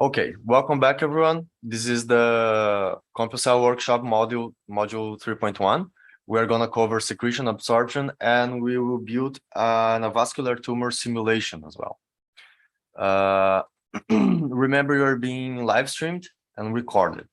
Okay, welcome back, everyone. This is the CompuCell workshop module 3.1. We're going to cover secretion absorption, and we will build an avascular tumor simulation as well. Remember, you're being live streamed and recorded.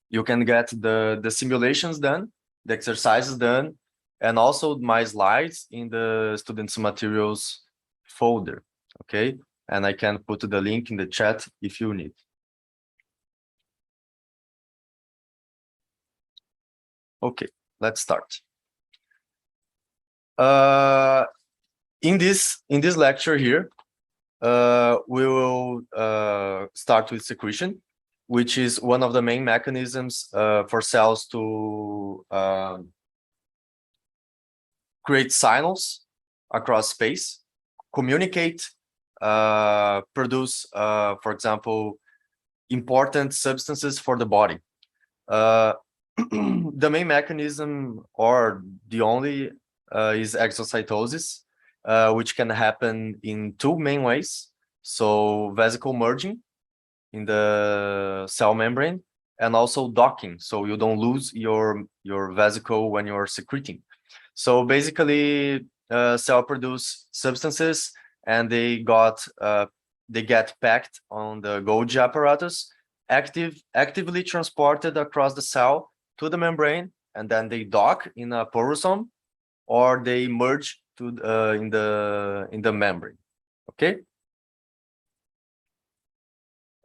You can get the simulations done, the exercises done, and also my slides in the students' materials folder, okay? And I can put the link in the chat if you need. Okay, let's start. In this lecture here, we will start with secretion, which is one of the main mechanisms for cells to create signals across space, communicate, produce, for example, important substances for the body. The main mechanism, or the only, is exocytosis, which can happen in two main ways. So vesicle merging in the cell membrane, and also docking, so you don't lose your vesicle when you're secreting. So basically, cell produce substances, and they get packed on the Golgi apparatus, actively transported across the cell to the membrane, and then they dock in a porosome, or they merge to in the membrane. Okay.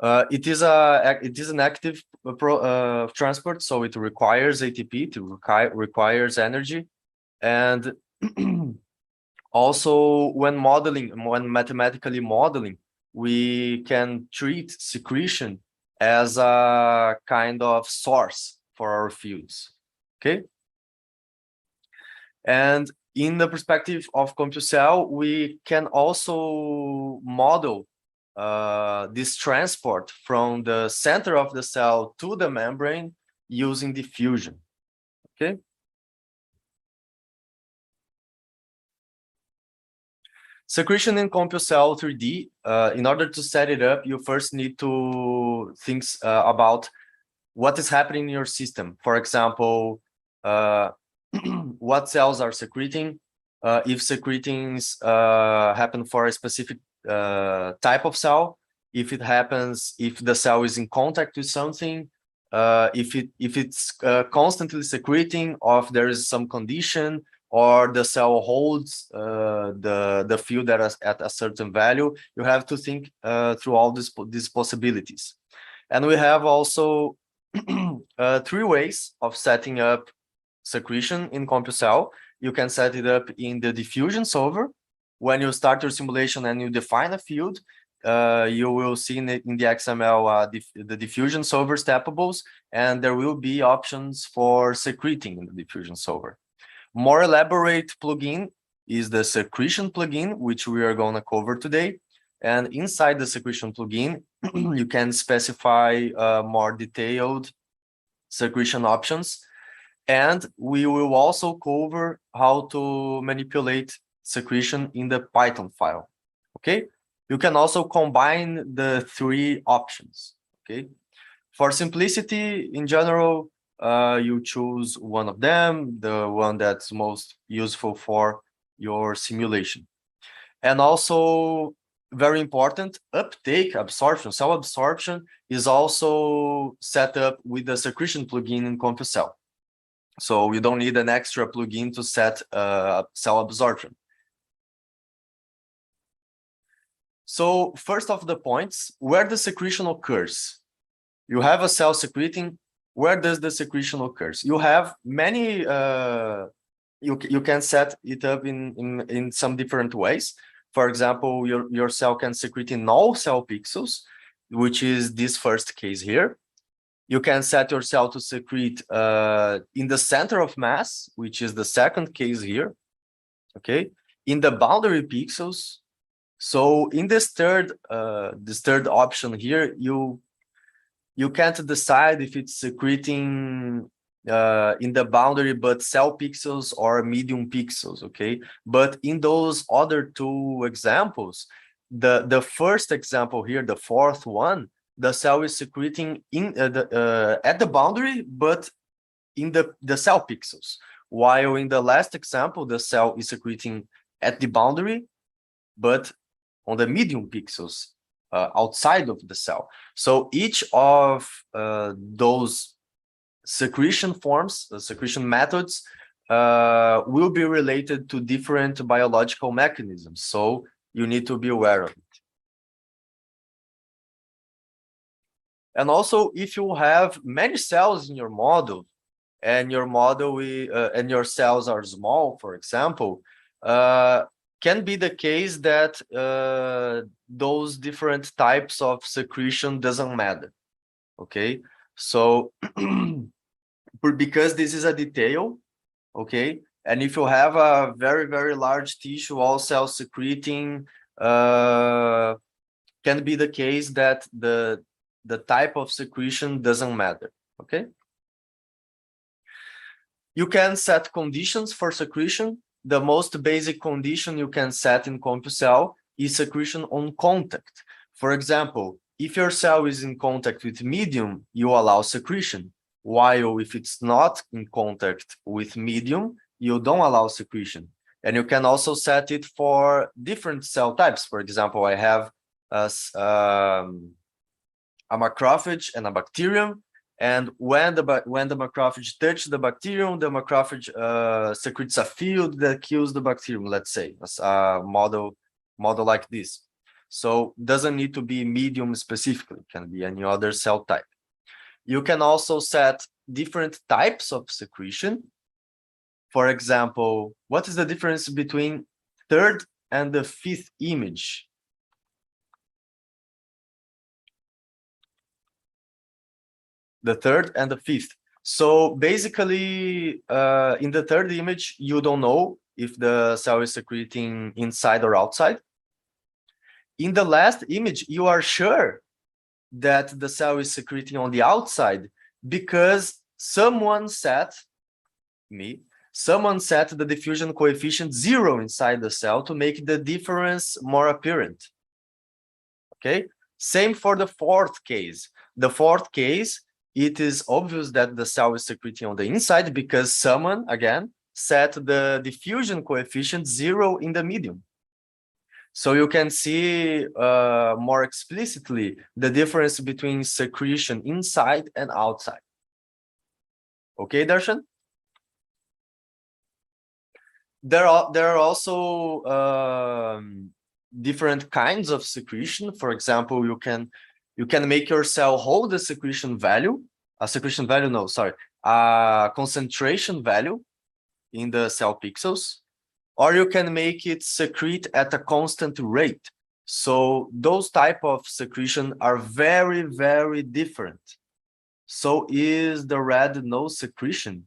It is an active transport, so it requires ATP, it requires energy, and also when mathematically modeling, we can treat secretion as a kind of source for our fields. Okay. And in the perspective of CompuCell, we can also model this transport from the center of the cell to the membrane using diffusion. Okay. Secretion in CompuCell3D, in order to set it up, you first need to think about what is happening in your system. For example, what cells are secreting, if secretings happen for a specific type of cell, if the cell is in contact with something, if it's constantly secreting, or if there is some condition, or the cell holds the field at a certain value. You have to think through all these possibilities. And we have also three ways of setting up secretion in CompuCell. You can set it up in the diffusion solver. When you start your simulation and you define a field, you will see in the XML the diffusion solver steppables, and there will be options for secreting in the diffusion solver. More elaborate plugin is the secretion plugin, which we are going to cover today. And inside the secretion plugin, you can specify more detailed secretion options. And we will also cover how to manipulate secretion in the Python file. Okay. You can also combine the three options. Okay. For simplicity, in general, you choose one of them, the one that's most useful for your simulation. And also, very important, uptake absorption, cell absorption is also set up with the secretion plugin in CompuCell. So you don't need an extra plugin to set cell absorption. So first of the points, where the secretion occurs. You have a cell secreting. Where does the secretion occurs? You have many, you can set it up in some different ways. For example, your cell can secrete in all cell pixels, which is this first case here. You can set your cell to secrete in the center of mass, which is the second case here. Okay, in the boundary pixels. So in this third option here, you can't decide if it's secreting in the boundary, but cell pixels or medium pixels, okay? But in those other two examples, the first example here, the fourth one, the cell is secreting at the boundary, but in the cell pixels. While in the last example, the cell is secreting at the boundary, but on the medium pixels outside of the cell. So each of those secretion forms, secretion methods, will be related to different biological mechanisms. So you need to be aware of it. And also, if you have many cells in your model, and your model and your cells are small, for example, can be the case that those different types of secretion doesn't matter. Okay, so because this is a detail, okay, and if you have a very, very large tissue, all cells secreting, can be the case that the type of secretion doesn't matter. Okay. You can set conditions for secretion. The most basic condition you can set in CompuCell is secretion on contact. For example, if your cell is in contact with medium, you allow secretion, while if it's not in contact with medium, you don't allow secretion. And you can also set it for different cell types. For example, I have a macrophage and a bacterium. And when the macrophage touches the bacterium, the macrophage secretes a field that kills the bacterium, let's say, as a model like this. So doesn't need to be medium specifically, it can be any other cell type. You can also set different types of secretion. For example, what is the difference between third and the fifth image? The third and the fifth. So basically, in the third image, you don't know if the cell is secreting inside or outside. In the last image, you are sure that the cell is secreting on the outside because someone set the diffusion coefficient 0 inside the cell to make the difference more apparent. Okay, same for the fourth case. The fourth case, it is obvious that the cell is secreting on the inside because someone, again, set the diffusion coefficient 0 in the medium. So you can see more explicitly the difference between secretion inside and outside. Okay, Darshan? There are also different kinds of secretion. For example, you can make your cell hold a concentration value in the cell pixels, or you can make it secrete at a constant rate. So those type of secretion are very, very different. So is the red no secretion?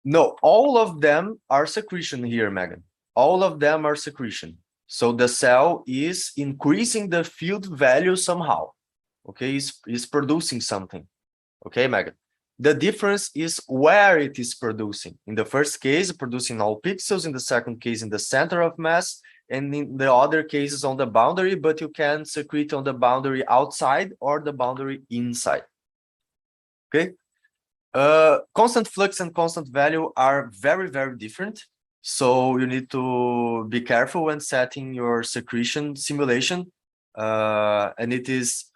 No, all of them are secretion here, Megan. All of them are secretion. So the cell is increasing the field value somehow. Okay, is producing something. Okay, Megan. The difference is where it is producing. In the first case, producing all pixels. In the second case, in the center of mass. And in the other cases on the boundary, but you can secrete on the boundary outside or the boundary inside. Okay. Constant flux and constant value are very, very different. So you need to be careful when setting your secretion simulation. And it is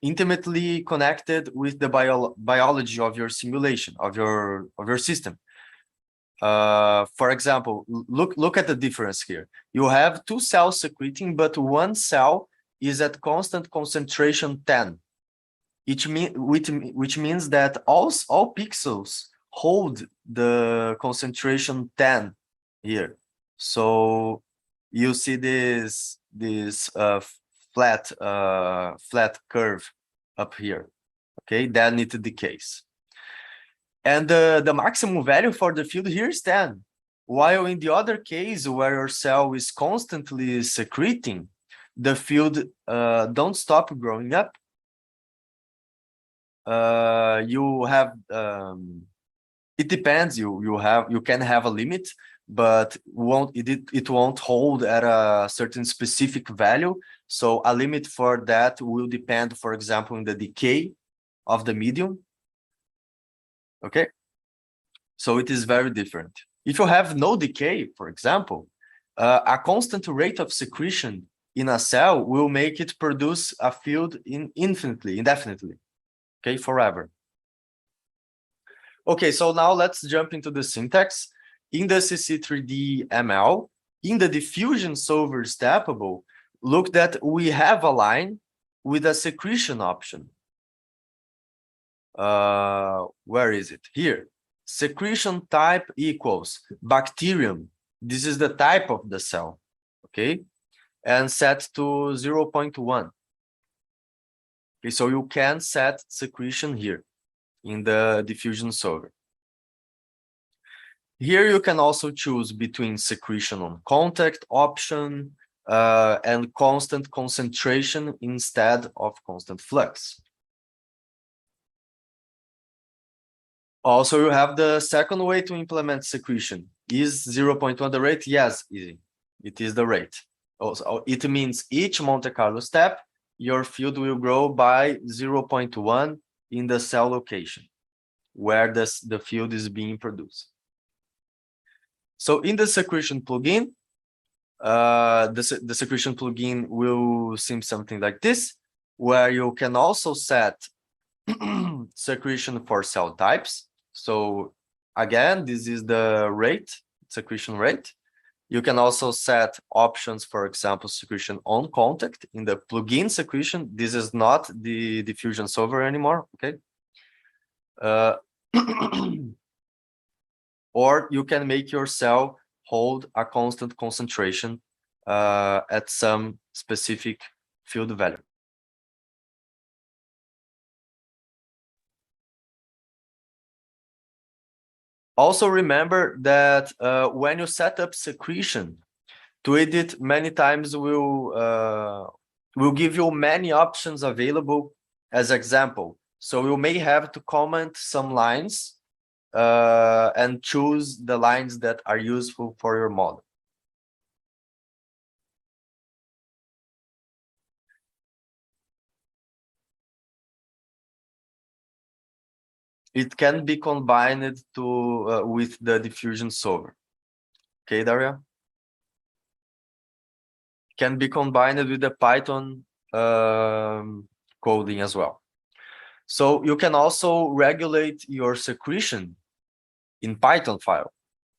intimately connected with the biology of your simulation, of your system. For example, look at the difference here. You have two cells secreting, but one cell is at constant concentration 10. Which means that all pixels hold the concentration 10 here. So you see this flat curve up here. Okay, that it decays. And the maximum value for the field here is 10. While in the other case where your cell is constantly secreting, the field don't stop growing up. You have it depends. You can have a limit, but it won't hold at a certain specific value. So a limit for that will depend, for example, in the decay of the medium. Okay, so it is very different. If you have no decay, for example, a constant rate of secretion in a cell will make it produce a field indefinitely, okay, forever. Okay, so now let's jump into the syntax. In the CC3D ML, in the diffusion solver steppable, look that we have a line with a secretion option. Where is it? Here. Secretion type equals bacterium. This is the type of the cell, okay? And set to 0.1. Okay, so you can set secretion here in the diffusion solver. Here you can also choose between secretion on contact option and constant concentration instead of constant flux. Also, you have the second way to implement secretion. Is 0.1 the rate? Yes, easy. It is the rate. Also, it means each Monte Carlo step, your field will grow by 0.1 in the cell location where the field is being produced. So in the secretion plugin, the secretion plugin will seem something like this, where you can also set secretion for cell types. So again, this is the rate, secretion rate. You can also set options, for example, secretion on contact in the plugin secretion. This is not the diffusion solver anymore, okay? Or you can make your cell hold a constant concentration at some specific field value. Also remember that when you set up secretion, to edit many times will give you many options available as example. So you may have to comment some lines and choose the lines that are useful for your model. It can be combined to with the diffusion solver. Okay, Daria? Can be combined with the Python coding as well. So you can also regulate your secretion in Python file.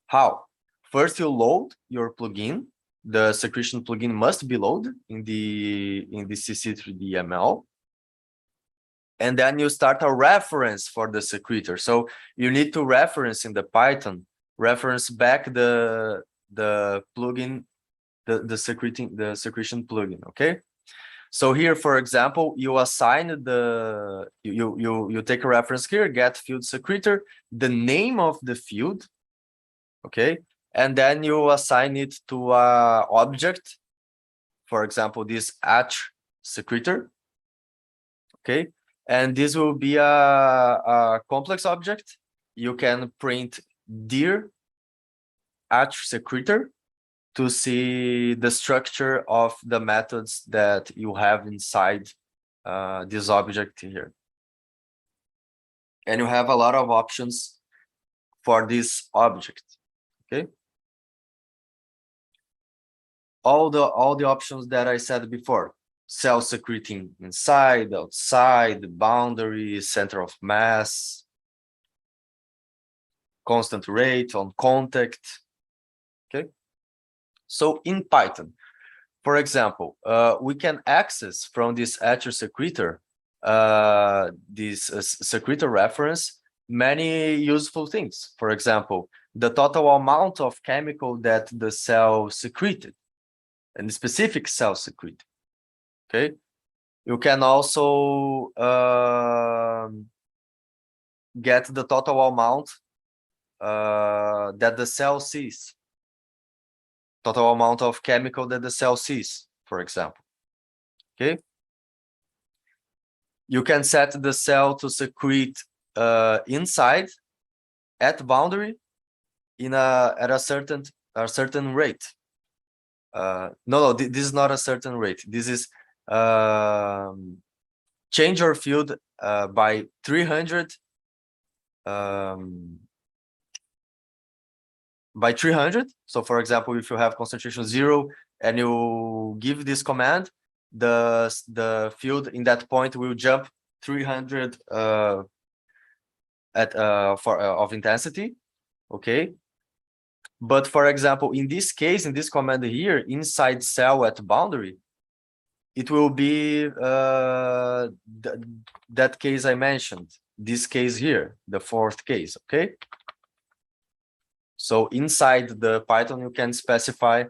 How? First, you load your plugin. The secretion plugin must be loaded in the CC3D ML. And then you start a reference for the secretor. So you need to reference in the Python, reference back the plugin, the secretion plugin, okay? So here, for example, you assign you take a reference here, get field secretor, the name of the field, okay? And then you assign it to a object, for example, this secretor, okay? And this will be a complex object. You can print dir secretor to see the structure of the methods that you have inside this object here. And you have a lot of options for this object, okay? All the options that I said before. Cell secreting inside, outside, boundary, center of mass, constant rate on contact, okay? So in Python, for example, we can access from this secretor, this secretor reference, many useful things. For example, the total amount of chemical that the cell secreted, and the specific cell secreted. Okay, you can also get the total amount that the cell sees, total amount of chemical that the cell sees, for example. Okay, you can set the cell to secrete inside at boundary at a certain rate. No, this is not a certain rate. This is change your field by 300 by 300. So for example, if you have concentration 0 and you give this command, the field in that point will jump 300 of intensity. Okay. But for example, in this case, in this command here, inside cell at boundary, it will be that case I mentioned, this case here, the fourth case, okay? So inside the Python, you can specify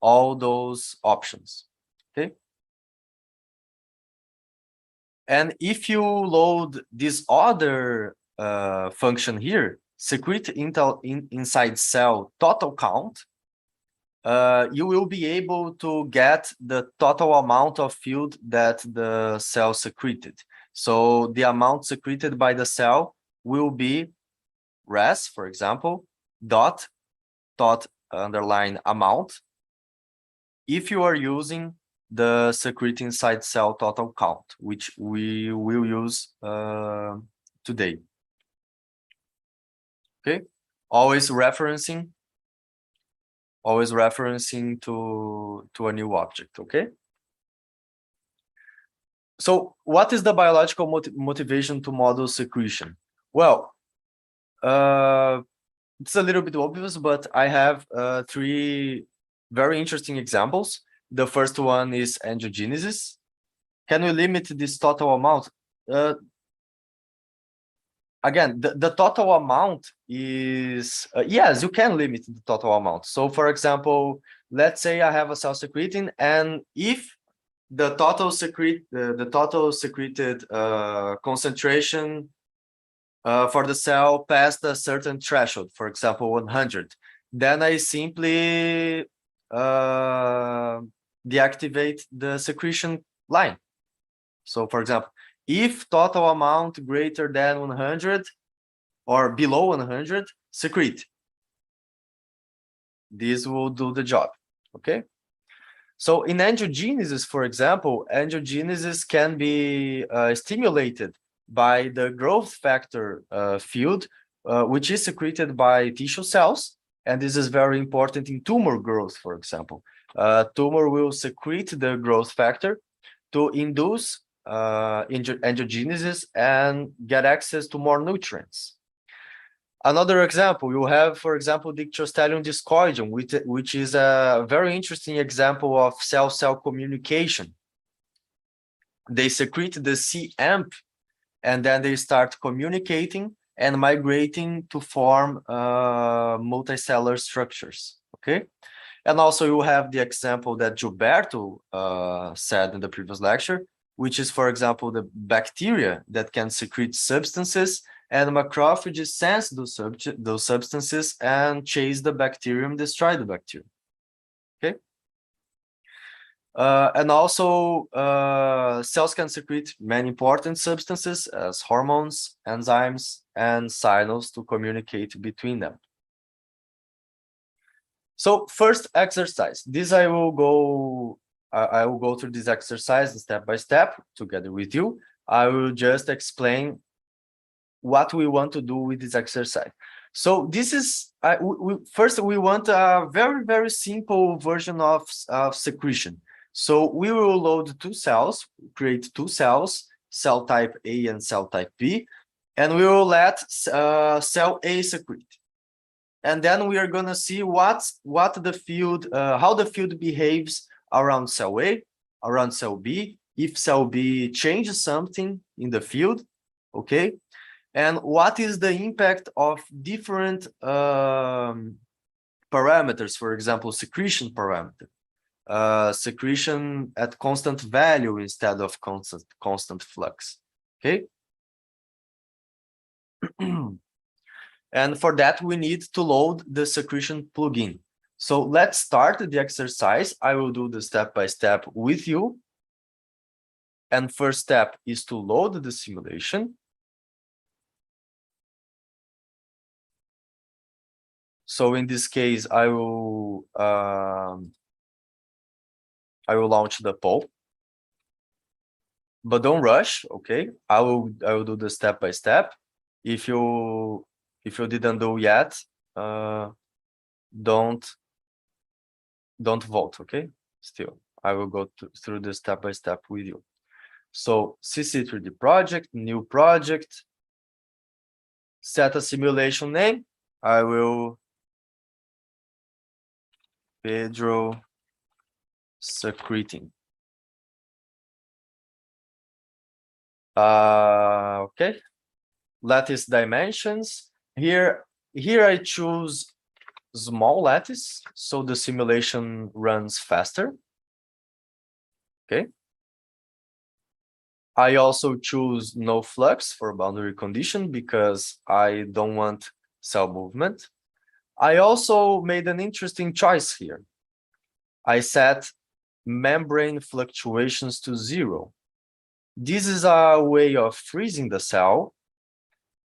all those options, okay? And if you load this other function here, secrete inside cell total count, you will be able to get the total amount of field that the cell secreted. So the amount secreted by the cell will be res, for example, dot underline amount, if you are using the secrete inside cell total count, which we will use today. Okay, always referencing to a new object. Okay, so what is the biological motivation to model secretion? Well, it's a little bit obvious, but I have 3 very interesting examples. The first one is angiogenesis. Can we limit this total amount? Again, the total amount is, yes, you can limit the total amount. So for example, let's say I have a cell secreting, and if the total secreted concentration for the cell passed a certain threshold, for example, 100, then I simply deactivate the secretion line. So for example, if total amount greater than 100 or below 100, secrete. This will do the job, okay? So in angiogenesis, for example, angiogenesis can be stimulated by the growth factor field, which is secreted by tissue cells. And this is very important in tumor growth, for example. Tumor will secrete the growth factor to induce angiogenesis and get access to more nutrients. Another example, you have, for example, Dictyostelium discoideum, which is a very interesting example of cell-cell communication. They secrete the C-amp, and then they start communicating and migrating to form multicellular structures, okay? And also you have the example that Gilberto said in the previous lecture, which is, for example, the bacteria that can secrete substances, and macrophages sense those substances and chase the bacterium, destroy the bacterium. Okay. And also cells can secrete many important substances as hormones, enzymes, and signals to communicate between them. So first exercise. This I will go through this exercise step by step together with you. I will just explain what we want to do with this exercise. So this is first we want a very, very simple version of secretion. So we will load 2 cells, create 2 cells, cell type A and cell type B, and we will let cell A secrete. And then we are going to see what the field, how the field behaves around cell A, around cell B, if cell B changes something in the field, okay? And what is the impact of different parameters, for example, secretion parameter, secretion at constant value instead of constant flux, okay? And for that, we need to load the secretion plugin. So let's start the exercise. I will do the step-by-step with you. And first step is to load the simulation. So in this case, I will launch the poll, but don't rush. Okay, I will do the step by step. If you didn't do yet, don't vote. Okay, still I will go through the step by step with you. So CC3D project, new project, set a simulation name. I will Pedro secreting. Okay, lattice dimensions. Here I choose small lattice, so the simulation runs faster. Okay. I also choose no flux for boundary condition because I don't want cell movement. I also made an interesting choice here. I set membrane fluctuations to 0. This is a way of freezing the cell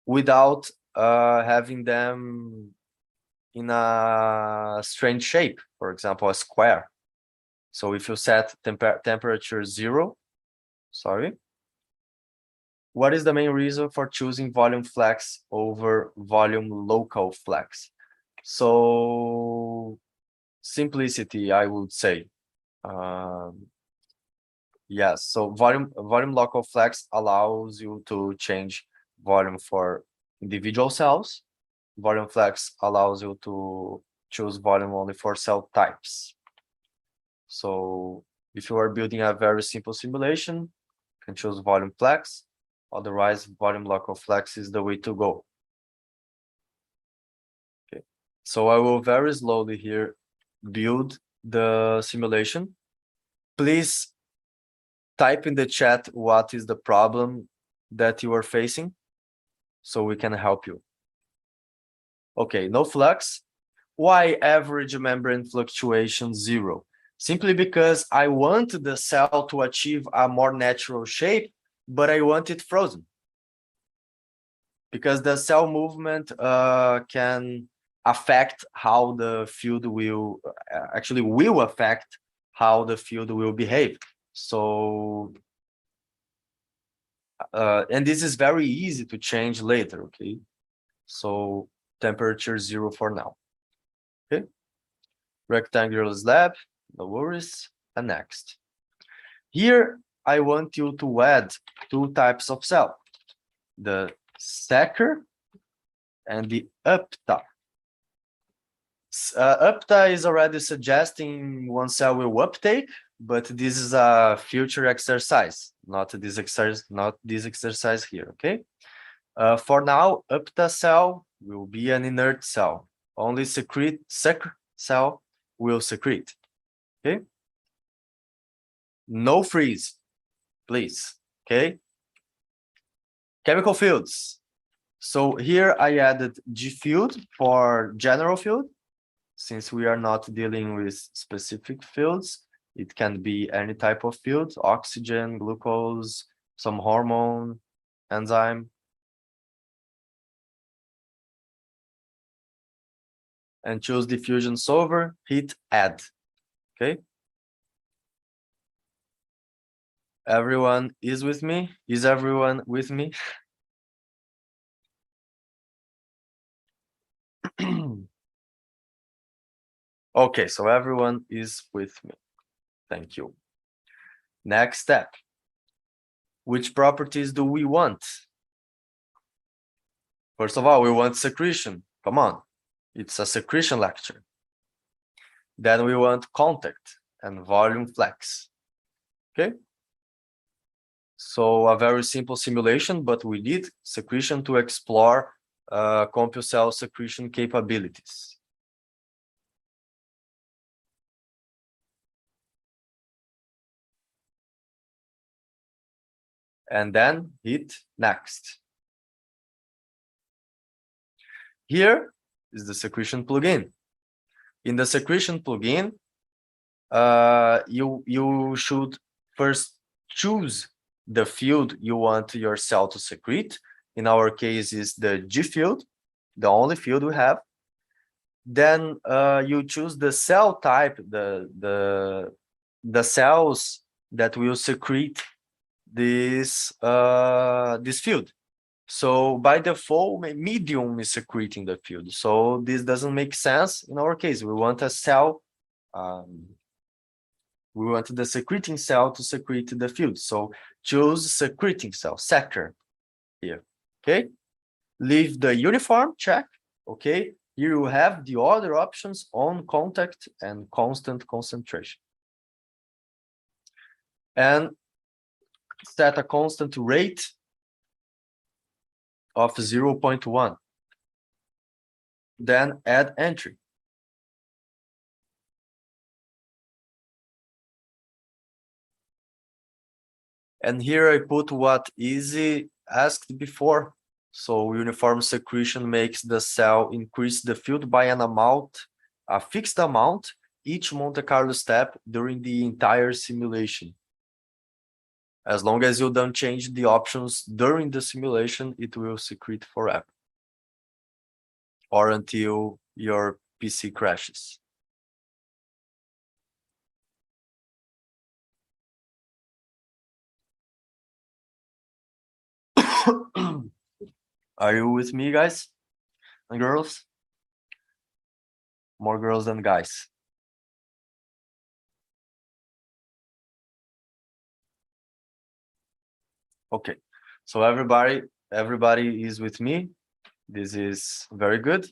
without having them in a strange shape, for example, a square. So if you set temperature 0, sorry. What is the main reason for choosing volume flex over volume local flex? So simplicity, I would say. Yes, so volume local flex allows you to change volume for individual cells. Volume flex allows you to choose volume only for cell types. So if you are building a very simple simulation, you can choose volume flex. Otherwise, volume local flex is the way to go. Okay, so I will very slowly here build the simulation. Please type in the chat what is the problem that you are facing so we can help you. Okay, no flux. Why average membrane fluctuation 0? Simply because I want the cell to achieve a more natural shape, but I want it frozen. Because the cell movement can affect how the field will, actually will affect how the field will behave. So, and this is very easy to change later, okay? So temperature 0 for now, okay? Rectangular slab, no worries, and next. Here, I want you to add 2 types of cell, the secker and the upta. Upta is already suggesting one cell will uptake, but this is a future exercise, not this exercise here, okay? For now, upta cell will be an inert cell. Only secret cell will secrete, okay? No freeze, please, okay? Chemical fields. So here I added G field for general field. Since we are not dealing with specific fields, it can be any type of field, oxygen, glucose, some hormone, enzyme. And choose diffusion solver, hit add, okay? Everyone is with me? Is everyone with me? Okay, so everyone is with me. Thank you. Next step. Which properties do we want? First of all, we want secretion. Come on, it's a secretion lecture. Then we want contact and volume flex. Okay? So a very simple simulation, but we need secretion to explore CompuCell secretion capabilities. And then hit next. Here is the secretion plugin. In the secretion plugin, you should first choose the field you want your cell to secrete. In our case is the G field, the only field we have. Then you choose the cell type, the cells that will secrete this this field. So by default, medium is secreting the field. So this doesn't make sense in our case. We want a cell. We want the secreting cell to secrete the field. So choose secreting cell, sector here. Okay. Leave the uniform, check. Okay. Here you have the other options on contact and constant concentration. And set a constant rate of 0.1. Then add entry. And here I put what Easy asked before. So uniform secretion makes the cell increase the field by an amount, a fixed amount, each Monte Carlo step during the entire simulation. As long as you don't change the options during the simulation, it will secrete forever. Or until your PC crashes. Are you with me, guys and girls? More girls than guys. Okay, so everybody is with me. This is very good.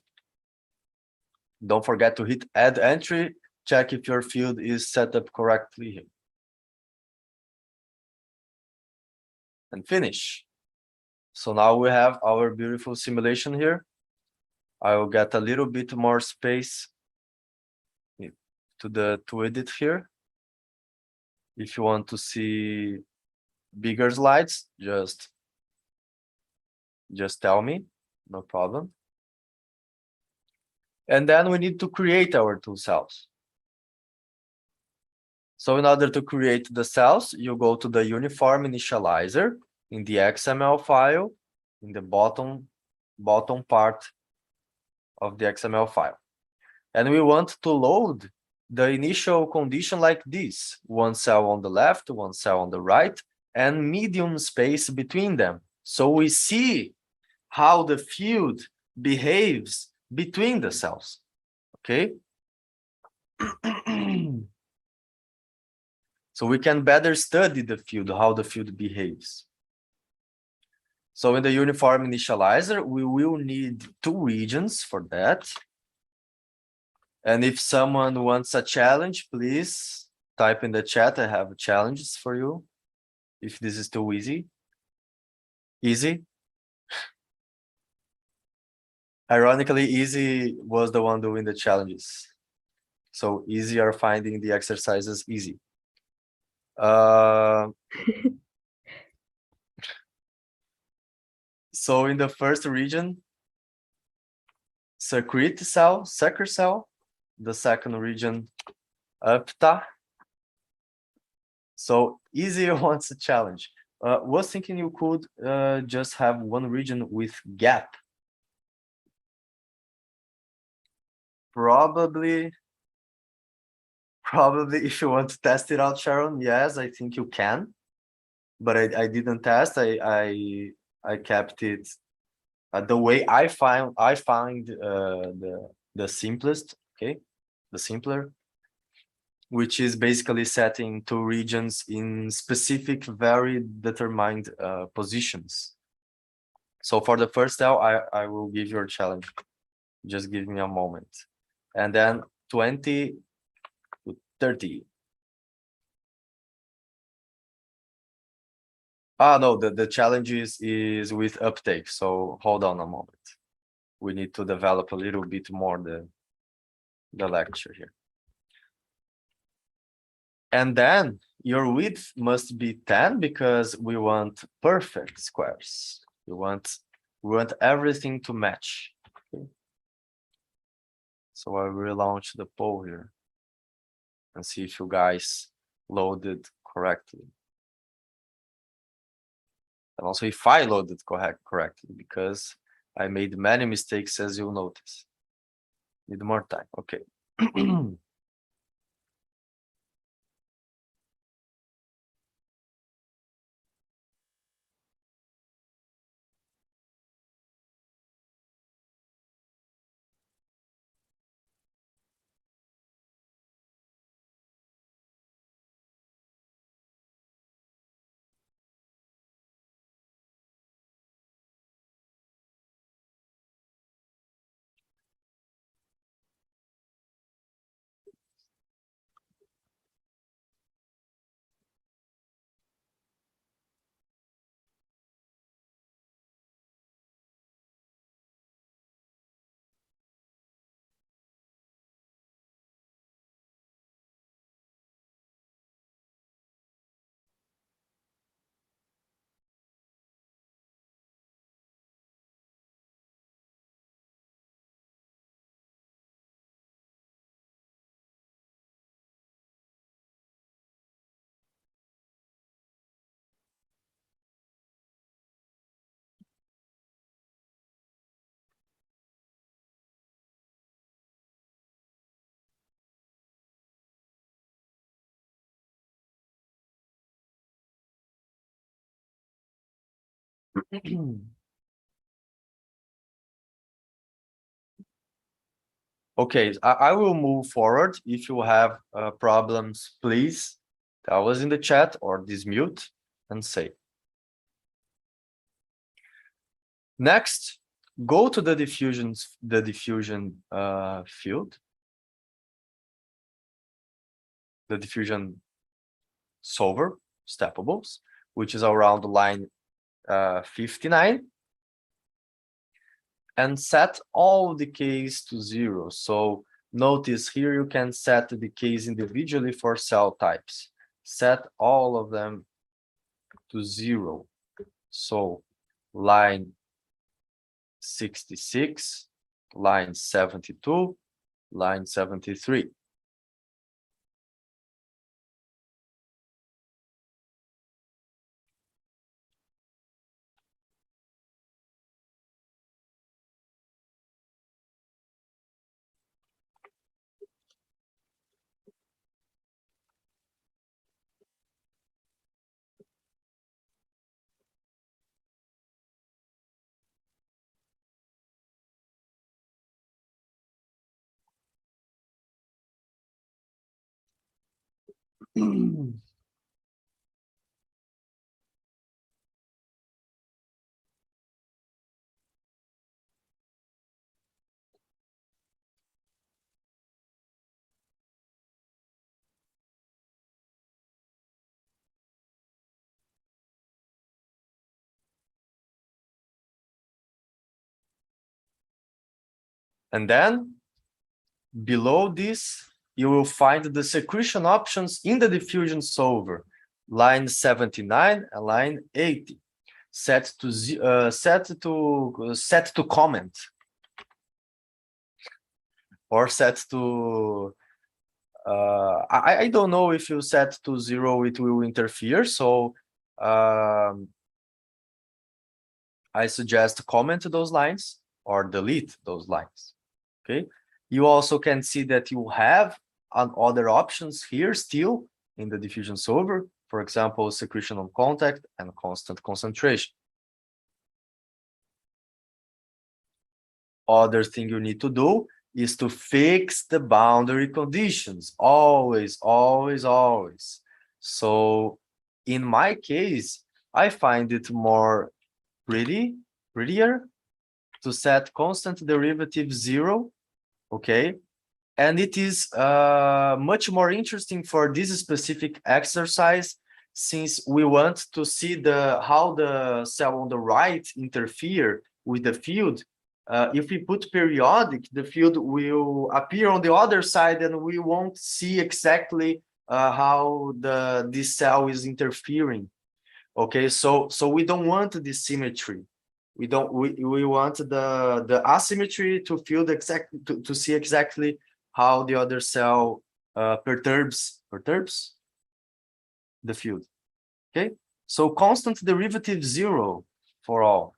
Don't forget to hit add entry. Check if your field is set up correctly here. And finish. So now we have our beautiful simulation here. I will get a little bit more space to edit here. If you want to see bigger slides, just tell me, no problem. And then we need to create our two cells. So in order to create the cells, you go to the uniform initializer in the XML file, in the bottom part of the XML file. And we want to load the initial condition like this: one cell on the left, one cell on the right, and medium space between them. So we see how the field behaves between the cells, okay? So we can better study the field, how the field behaves. So in the uniform initializer, we will need two regions for that. And if someone wants a challenge, please type in the chat. I have challenges for you, if this is too easy. Easy. Ironically, Easy was the one doing the challenges. So Easy are finding the exercises easy. So in the first region, secrete cell, secre cell. The second region, upta. So Easy wants a challenge. Was thinking you could just have one region with gap. Probably if you want to test it out, Sharon, yes, I think you can. But I didn't test. I kept it the way I find the simplest, okay, the simpler, which is basically setting two regions in specific, very determined positions. So for the first cell, I will give you a challenge. Just give me a moment. And then 20 to 30. No, the challenge is with uptake. So hold on a moment. We need to develop a little bit more the lecture here. And then your width must be 10 because we want perfect squares. We want everything to match. Okay. So I will relaunch the poll here and see if you guys loaded correctly. And also if I loaded correctly, because I made many mistakes, as you'll notice. Need more time. Okay. Okay, I will move forward. If you have problems, please tell us in the chat or dismute and say. Next, go to the diffusion field, the diffusion solver, steppables, which is around line 59, and set all decays to 0. So notice here you can set the decays individually for cell types. Set all of them to 0. So line 66, line 72, line 73. And then below this, you will find the secretion options in the diffusion solver, line 79 and line 80. Set to comment, or set to I don't know if you set to 0 it will interfere, so I suggest comment those lines or delete those lines. Okay, you also can see that you have other options here still in the diffusion solver, for example, secretion on contact and constant concentration. Other thing you need to do is to fix the boundary conditions, always, always, always. So in my case, I find it more prettier to set constant derivative 0, okay? And it is much more interesting for this specific exercise, since we want to see how the cell on the right interfere with the field. If we put periodic, the field will appear on the other side, and we won't see exactly how this cell is interfering. Okay, so we don't want this symmetry. We want the asymmetry to field to see exactly how the other cell perturbs the field. Okay, so constant derivative 0 for all.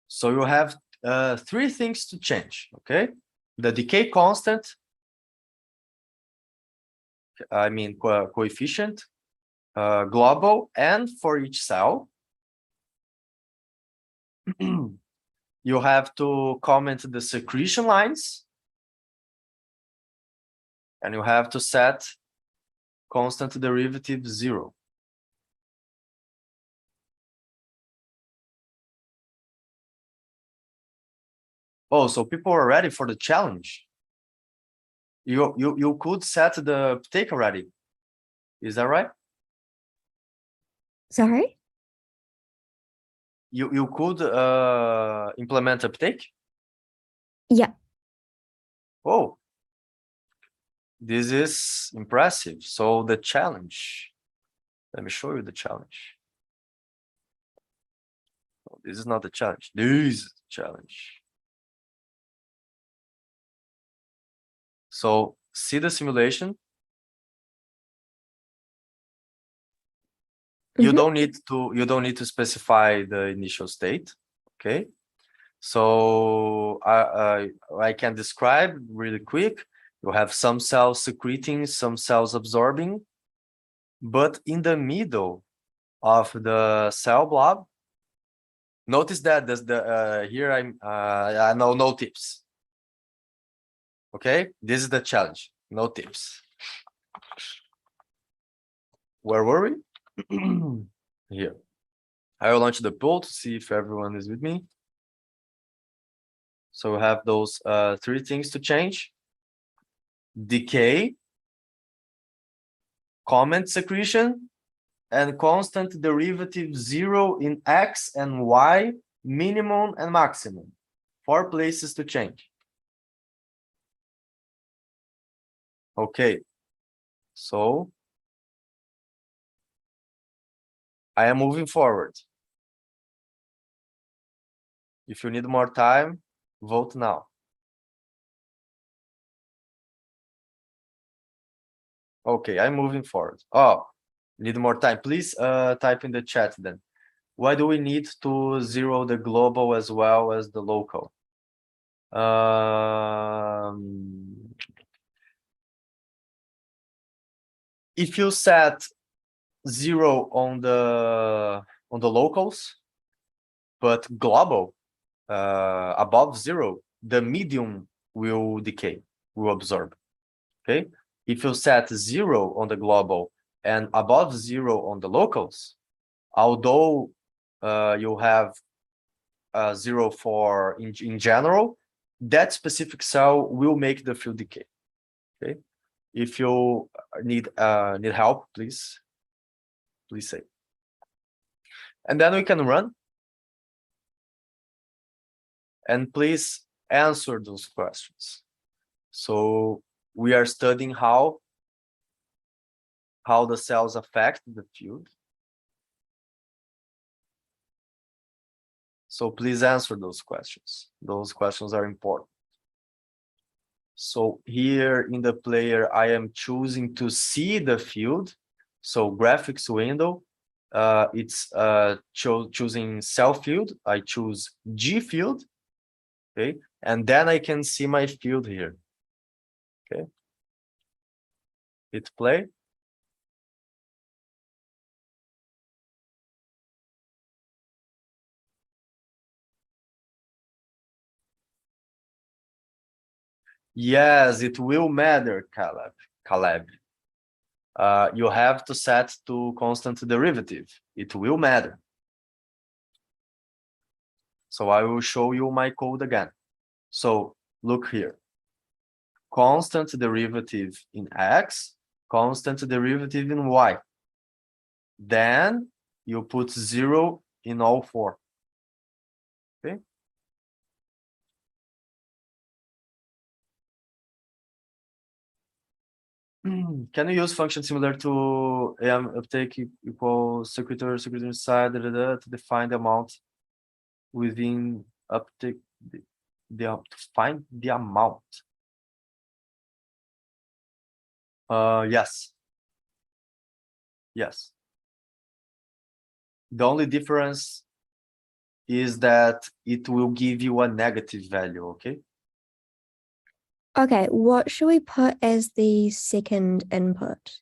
So you have three things to change, okay? The decay constant, I mean coefficient, global, and for each cell. You have to comment the secretion lines, and you have to set constant derivative 0. Oh, so people are ready for the challenge. You could set the uptake already. Is that right? Sorry? You could implement uptake? Yeah. Oh, this is impressive. So the challenge. Let me show you the challenge. Oh, this is not the challenge. This is the challenge. So see the simulation. You don't need to specify the initial state, okay? So I can describe really quick. You have some cells secreting, some cells absorbing, but in the middle of the cell blob, notice that there's the here I know no tips. Okay, this is the challenge. No tips. Where were we? Here. I will launch the poll to see if everyone is with me. So we have those three things to change: decay, comment secretion, and constant derivative 0 in X and Y, minimum and maximum. 4 places to change. Okay, so I am moving forward. If you need more time, vote now. Okay, I'm moving forward. Oh, need more time. Please type in the chat then. Why do we need to zero the global as well as the local? If you set 0 on the locals, but global above 0, the medium will decay, will absorb. Okay, if you set 0 on the global and above 0 on the locals, although you have 0 for in general, that specific cell will make the field decay. Okay, if you need help, please say. And then we can run. And please answer those questions. So we are studying how the cells affect the field. So please answer those questions. Those questions are important. So here in the player, I am choosing to see the field. So graphics window, it's choosing cell field. I choose G field, okay? And then I can see my field here, okay? Hit play. Yes, it will matter, Caleb. You have to set to constant derivative. It will matter. So I will show you my code again. So look here. Constant derivative in X, constant derivative in Y. Then you put 0 in all 4. Okay. Can you use function similar to uptake equals secretary side to define the amount within uptake to find the amount? Yes. Yes. The only difference is that it will give you a negative value, okay? Okay, what should we put as the second input?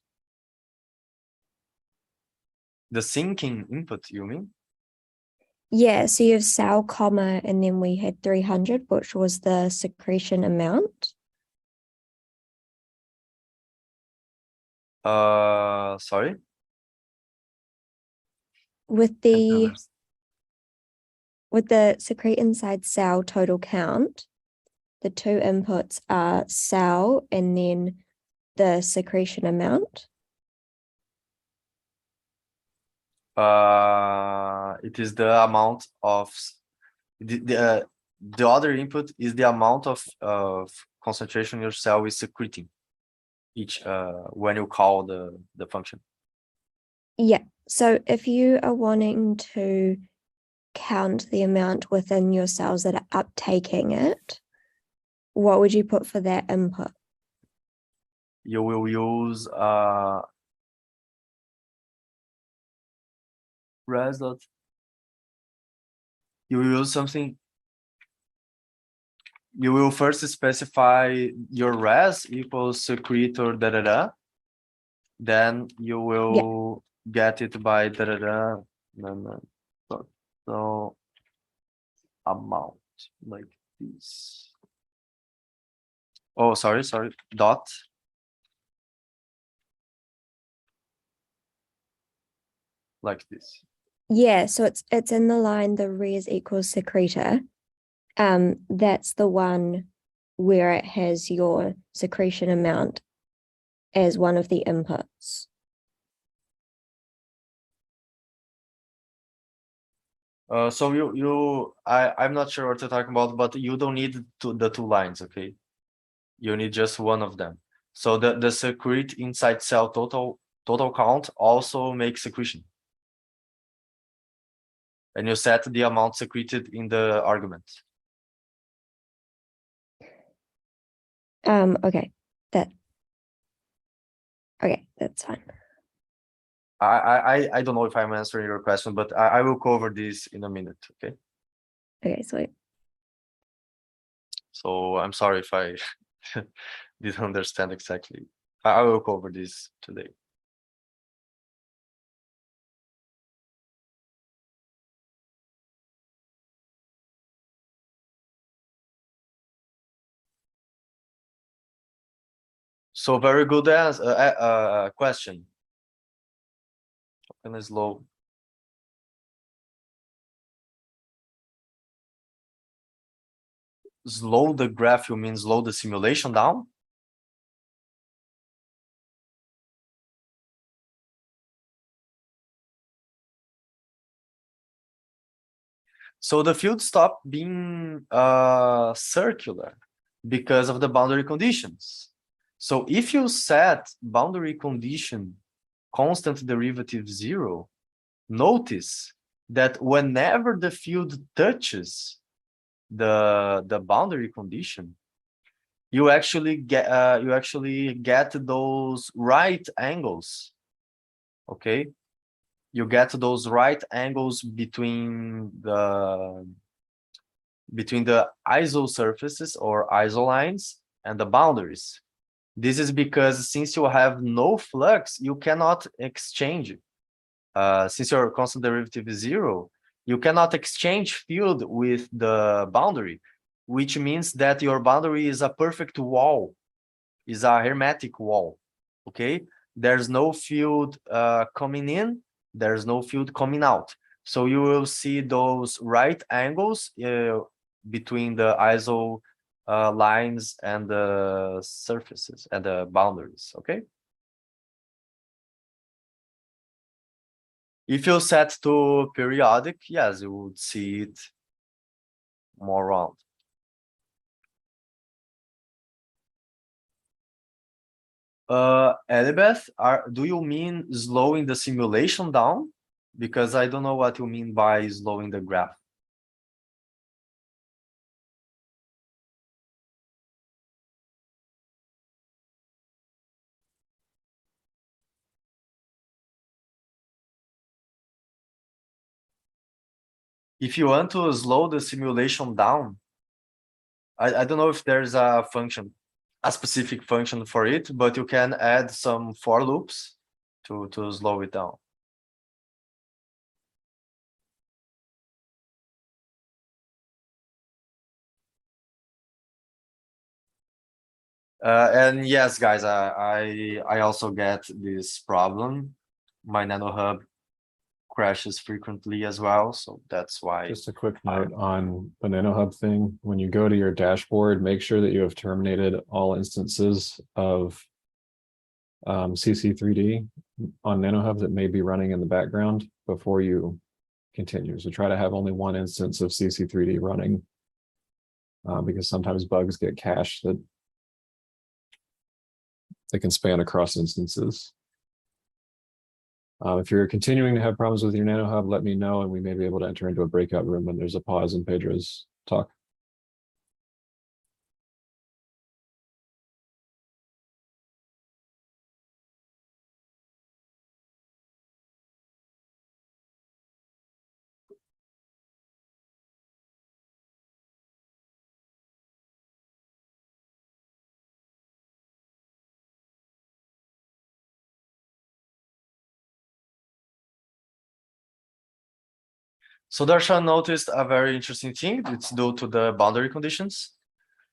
The sinking input, you mean? Yeah, so you have cell comma, and then we had 300, which was the secretion amount. Sorry? With the secrete inside cell total count, the two inputs are cell and then the secretion amount. It is the amount of the other input is the amount of concentration your cell is secreting each when you call the function. Yeah, so if you are wanting to count the amount within your cells that are uptaking it, what would you put for that input? You will use res dot. You will use something. You will first specify your res equals secretor da da da. Then you will get it by da da da. So amount like this. Oh, sorry, dot. Like this. Yeah, so it's in the line the res equals secretor. That's the one where it has your secretion amount as one of the inputs. So I'm not sure what you're talking about, but you don't need the two lines, okay? You need just one of them. So the secrete inside cell total count also makes secretion. And you set the amount secreted in the argument. Okay, that's fine. I don't know if I'm answering your question, but I will cover this in a minute, okay? Okay, sweet. So I'm sorry if I didn't understand exactly. I will cover this today. So very good answer, question. And slow. Slow the graph, you mean slow the simulation down? So the field stopped being circular because of the boundary conditions. So if you set boundary condition constant derivative 0, notice that whenever the field touches the boundary condition, you actually get those right angles, okay? You get those right angles between the iso surfaces or isolines and the boundaries. This is because since you have no flux, you cannot exchange. Since your constant derivative is 0, you cannot exchange field with the boundary, which means that your boundary is a perfect wall, is a hermetic wall, okay? There's no field coming in, there's no field coming out. So you will see those right angles between the iso lines and the surfaces and the boundaries, okay? If you set to periodic, yes, you would see it more round. Elibeth, do you mean slowing the simulation down? Because I don't know what you mean by slowing the graph. if you want to slow the simulation down, I don't know if there's a function, a specific function for it, but you can add some for loops to slow it down. And yes, guys, I also get this problem. My NanoHub crashes frequently as well, so that's why. Just a quick note on the NanoHub thing. When you go to your dashboard, make sure that you have terminated all instances of CC3D on NanoHub that may be running in the background before you continue. So try to have only one instance of CC3D running because sometimes bugs get cached that they can span across instances. If you're continuing to have problems with your NanoHub, let me know and we may be able to enter into a breakout room when there's a pause in Pedro's talk. So Darshan noticed a very interesting thing. It's due to the boundary conditions.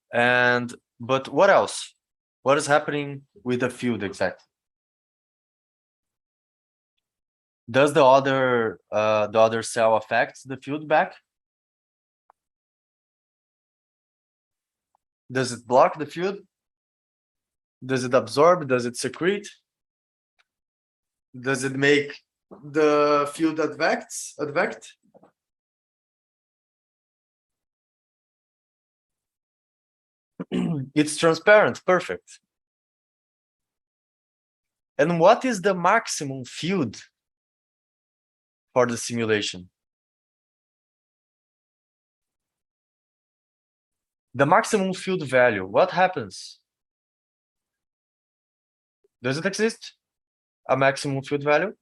But what else? What is happening with the field exactly? Does the other cell affect the field back? Does it block the field? Does it absorb? Does it secrete? Does it make the field advect? It's transparent, perfect. And what is the maximum field for the simulation? The maximum field value, what happens? Does it exist? A maximum field value?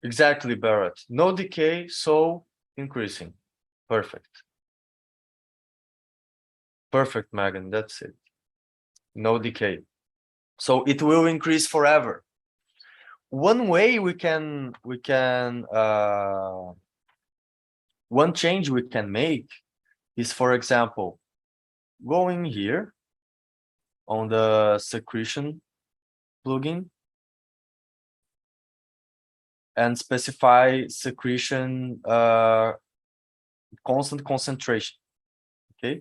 Exactly, Barrett. No decay, so increasing. Perfect. Perfect, Megan, that's it. No decay. So it will increase forever. One way one change we can make is, for example, going here on the secretion plugin and specify secretion constant concentration. Okay.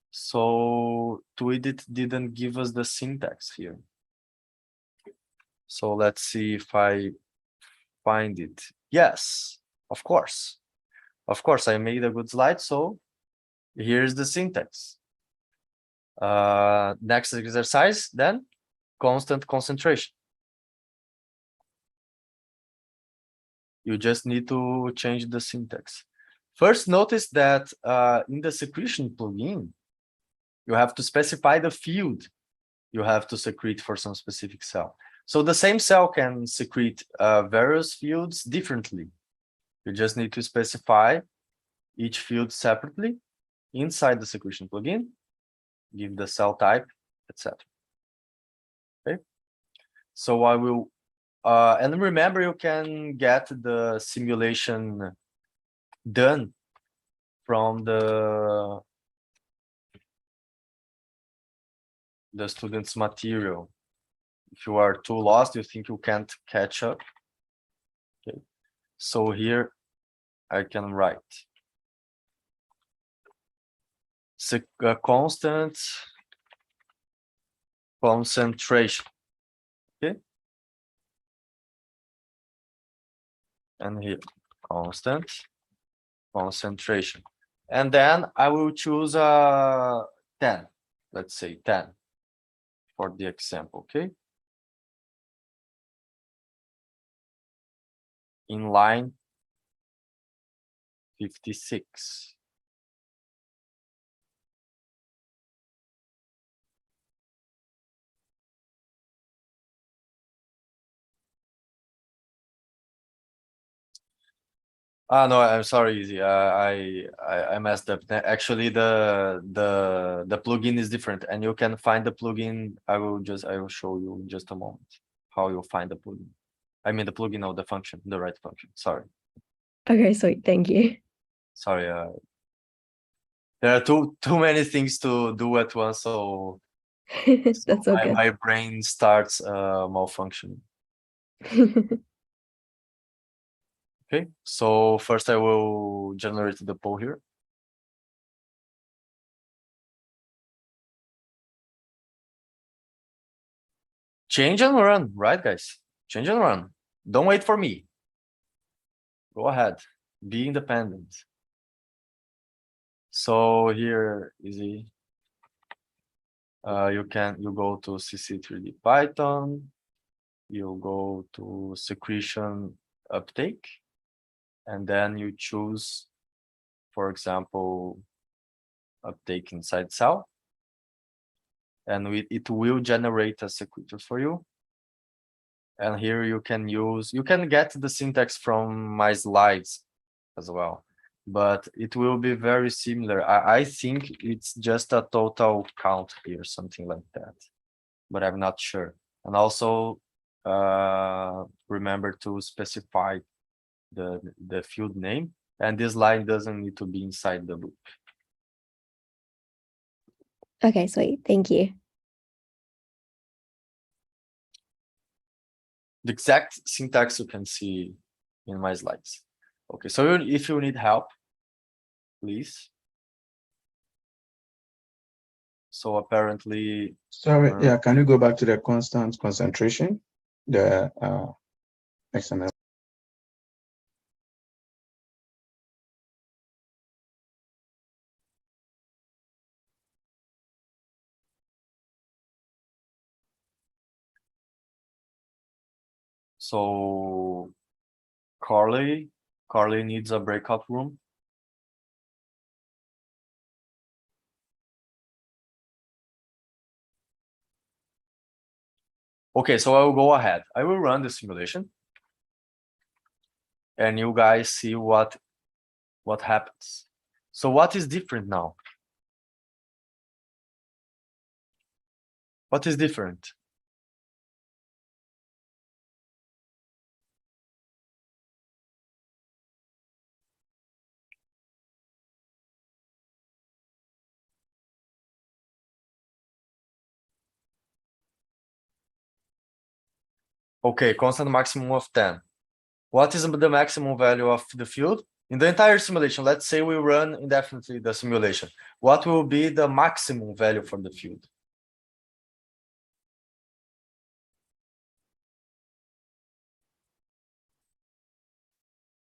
So Tweedit didn't give us the syntax here. So let's see if I find it. Yes, of course. Of course, I made a good slide. So here's the syntax. Next exercise, then constant concentration. You just need to change the syntax. First, notice that in the secretion plugin, you have to specify the field you have to secrete for some specific cell. So the same cell can secrete various fields differently. You just need to specify each field separately inside the secretion plugin, give the cell type, etc. Okay. So I will, and remember, you can get the simulation done from the student's material. If you are too lost, you think you can't catch up. Okay. So here I can write constant concentration. Okay. And here constant concentration. And then I will choose 10. Let's say 10 for the example. Okay. In line 56. No, I'm sorry, Easy. I messed up. Actually, the plugin is different, and you can find the plugin. I will show you in just a moment how you'll find the plugin. I mean the plugin of the function, the right function. Sorry. Okay, sweet. Thank you. Sorry. There are too many things to do at once, so That's all good. my brain starts malfunctioning. Okay, so first I will generate the poll here. Change and run, right, guys? Change and run. Don't wait for me. Go ahead. Be independent. So here is the you go to CC3D Python, you go to secretion uptake, and then you choose, for example, uptake inside cell, and it will generate a secretor for you. And here you can get the syntax from my slides as well, but it will be very similar. I think it's just a total count here, something like that, but I'm not sure. And also remember to specify the field name, and this line doesn't need to be inside the loop. Okay, sweet. Thank you. The exact syntax you can see in my slides. Okay, so if you need help, please. So apparently, Sorry, yeah, can you go back to the constant concentration? The XML. so Carly needs a breakout room. Okay, so I will go ahead. I will run the simulation, and you guys see what happens. So what is different now? What is different? Okay, constant maximum of 10. What is the maximum value of the field? In the entire simulation, let's say we run indefinitely the simulation. What will be the maximum value for the field?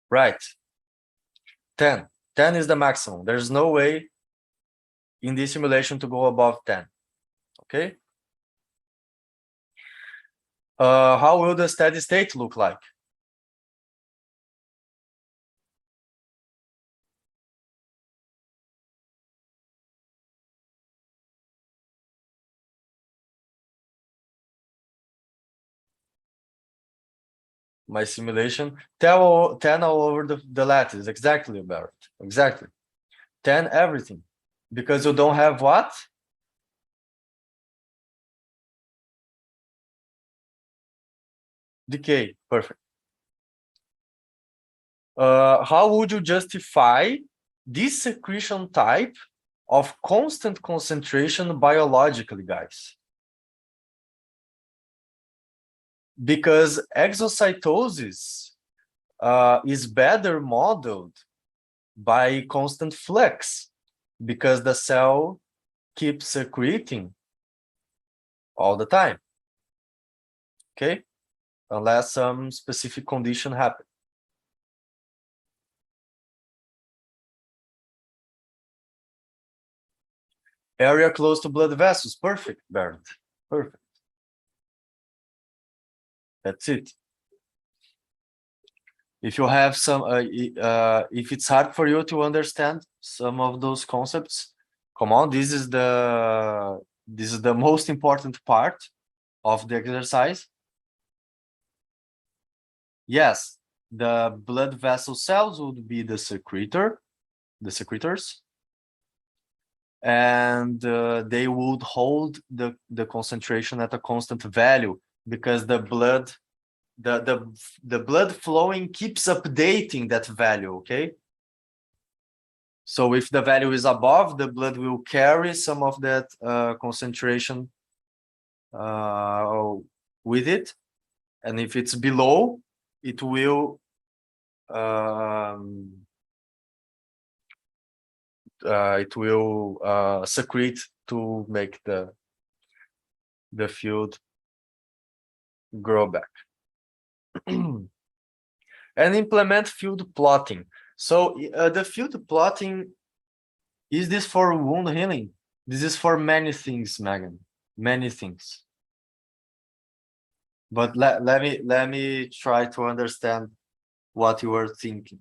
Right. 10. 10 is the maximum. There's no way in this simulation to go above 10. Okay. How will the steady state look like? My simulation, 10 all over the lattice. Exactly, Barrett. Exactly. 10 everything. Because you don't have what? Decay. Perfect. How would you justify this secretion type of constant concentration biologically, guys? Because exocytosis is better modeled by constant flux, because the cell keeps secreting all the time. Okay, unless some specific condition happens. Area close to blood vessels. Perfect, Bernd. Perfect. That's it. If you have some, if it's hard for you to understand some of those concepts, come on, this is the most important part of the exercise. Yes, The blood vessel cells would be the secretors, and they would hold the concentration at a constant value because the blood flowing keeps updating that value, okay? So if the value is above, the blood will carry some of that concentration with it. And if it's below, it will secrete to make the field grow back. And implement field plotting. So the field plotting, is this for wound healing? This is for many things, Megan, many things. But let me try to understand what you were thinking.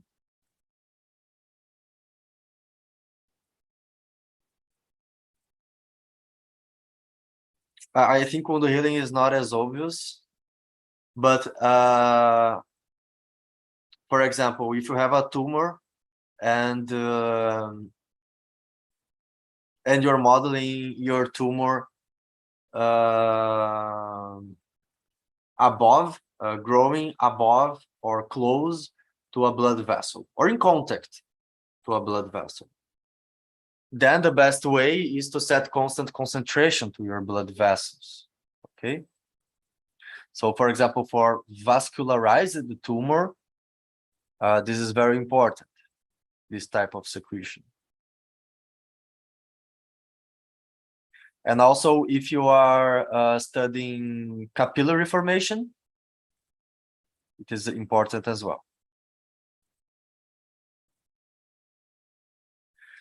I think wound healing is not as obvious, but for example, if you have a tumor and you're modeling your tumor above, growing above or close to a blood vessel or in contact to a blood vessel, then the best way is to set constant concentration to your blood vessels, okay? So for example, for vascularized tumor, this is very important, this type of secretion. And also, if you are studying capillary formation, it is important as well.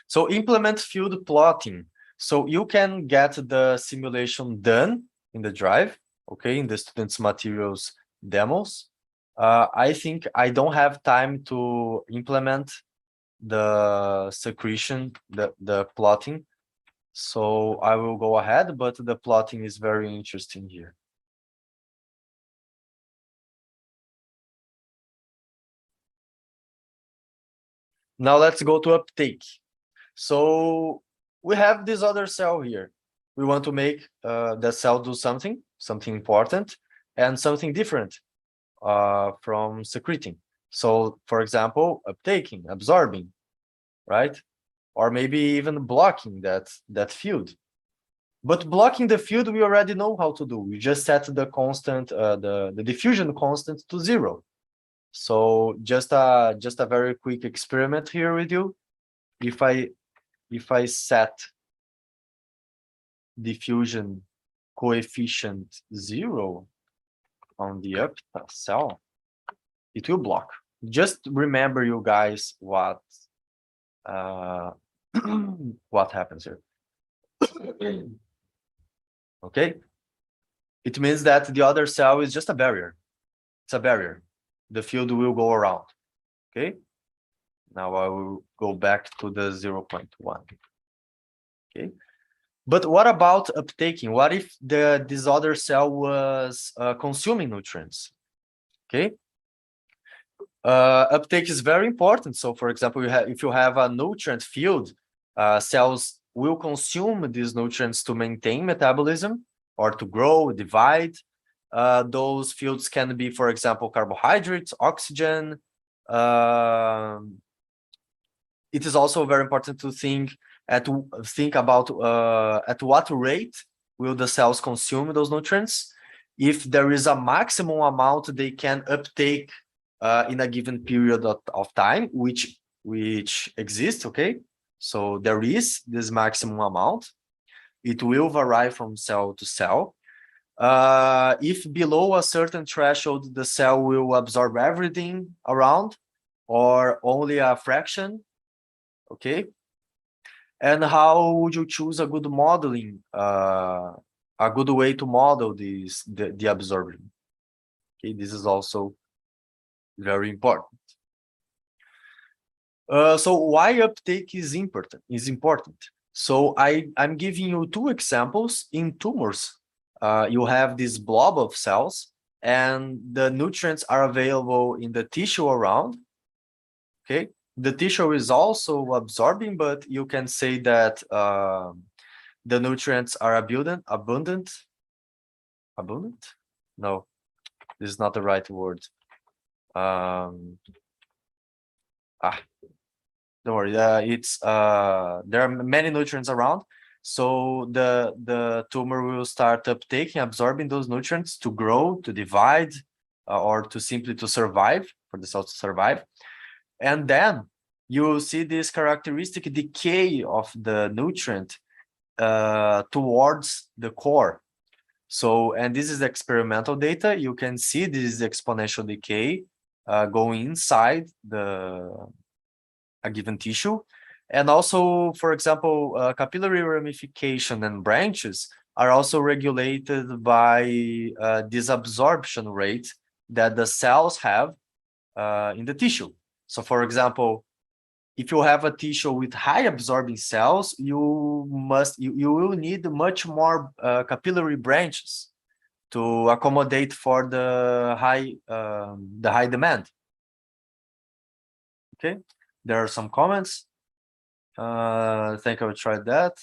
So implement field plotting. So you can get the simulation done in the drive, okay, in the students' materials demos. I think I don't have time to implement the secretion, the plotting. So I will go ahead, but the plotting is very interesting here. Now let's go to uptake. So we have this other cell here. We want to make the cell do something important and something different from secreting. So for example, uptaking, absorbing, right? Or maybe even blocking that field. But blocking the field, we already know how to do. We just set the constant, the diffusion constant to 0. So just a very quick experiment here with you. If I set diffusion coefficient 0 on the up cell, it will block. Just remember, you guys, what what happens here. Okay, it means that the other cell is just a barrier. It's a barrier. The field will go around. Okay, now I will go back to the 0.1. Okay, but what about uptaking? What if this other cell was consuming nutrients? Okay, uptake is very important. So for example, if you have a nutrient field, cells will consume these nutrients to maintain metabolism or to grow, divide. Those fields can be, for example, carbohydrates, oxygen. It is also very important to think about at what rate will the cells consume those nutrients. If there is a maximum amount they can uptake in a given period of time, which exists, okay? So there is this maximum amount. It will vary from cell to cell. If below a certain threshold, the cell will absorb everything around or only a fraction, okay? And how would you choose a good modeling, a good way to model the absorption? Okay, this is also very important. So why uptake is important? So I'm giving you 2 examples in tumors. You have this blob of cells, and the nutrients are available in the tissue around. Okay, the tissue is also absorbing, but you can say that the nutrients are abundant. No, this is not the right word. Don't worry. There are many nutrients around, so the tumor will start uptaking, absorbing those nutrients to grow, to divide, or to simply to survive, for the cell to survive. And then you will see this characteristic decay of the nutrient towards the core. So, and this is experimental data. You can see this is exponential decay going inside a given tissue. And also, for example, capillary ramification and branches are also regulated by this absorption rate that the cells have in the tissue. So, for example, if you have a tissue with high absorbing cells, you will need much more capillary branches to accommodate for the high demand. Okay, there are some comments. I think I will try that.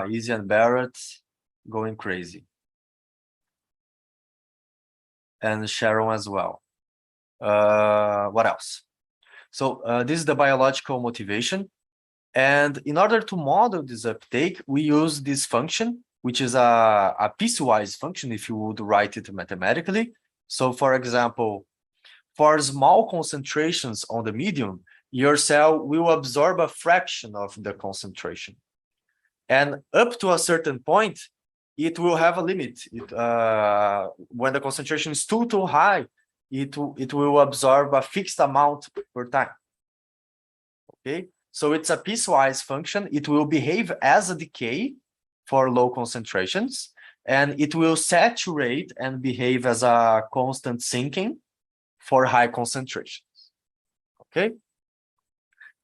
Easy and Barrett going crazy, and Sharon as well. What else? So this is the biological motivation. And in order to model this uptake, we use this function, which is a piecewise function, if you would write it mathematically. So for example, for small concentrations on the medium, your cell will absorb a fraction of the concentration. And up to a certain point, it will have a limit. When the concentration is too high, it will absorb a fixed amount per time. Okay, so it's a piecewise function. It will behave as a decay for low concentrations, and it will saturate and behave as a constant sinking for high concentrations. Okay,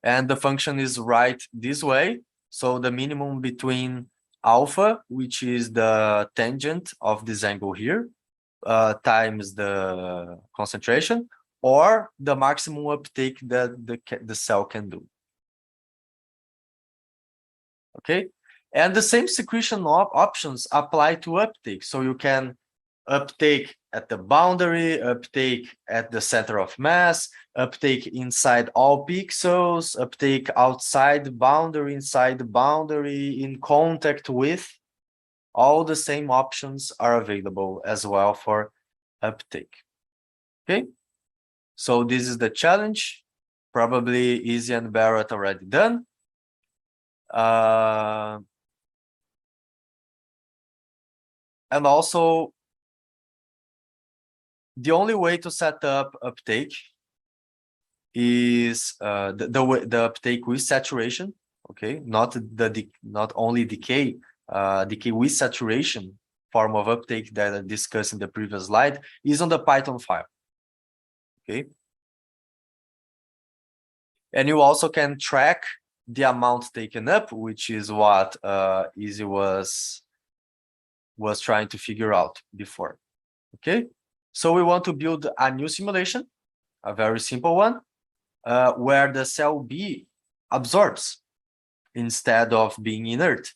and the function is right this way. So the minimum between alpha, which is the tangent of this angle here, times the concentration, or the maximum uptake that the cell can do. Okay, and the same secretion options apply to uptake. So you can uptake at the boundary, uptake at the center of mass, uptake inside all pixels, uptake outside the boundary, inside the boundary, in contact with. All the same options are available as well for uptake. Okay, so this is the challenge. Probably Easy and Barrett already done. And also, the only way to set up uptake is the uptake with saturation. Okay, not only decay. Decay with saturation form of uptake that I discussed in the previous slide is on the Python file. Okay, and you also can track the amount taken up, which is what Easy was trying to figure out before. Okay, so we want to build a new simulation, a very simple one, where the cell B absorbs instead of being inert.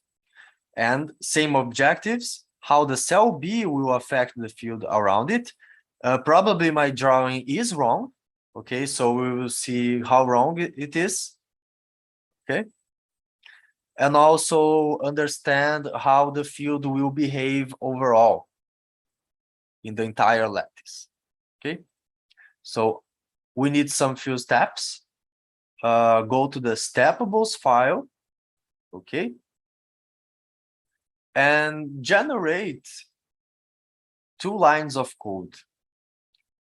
And same objectives, how the cell B will affect the field around it. Probably my drawing is wrong. Okay, so we will see how wrong it is. Okay, and also understand how the field will behave overall in the entire lattice. Okay, so we need some few steps. Go to the steppables file. Okay, and generate 2 lines of code.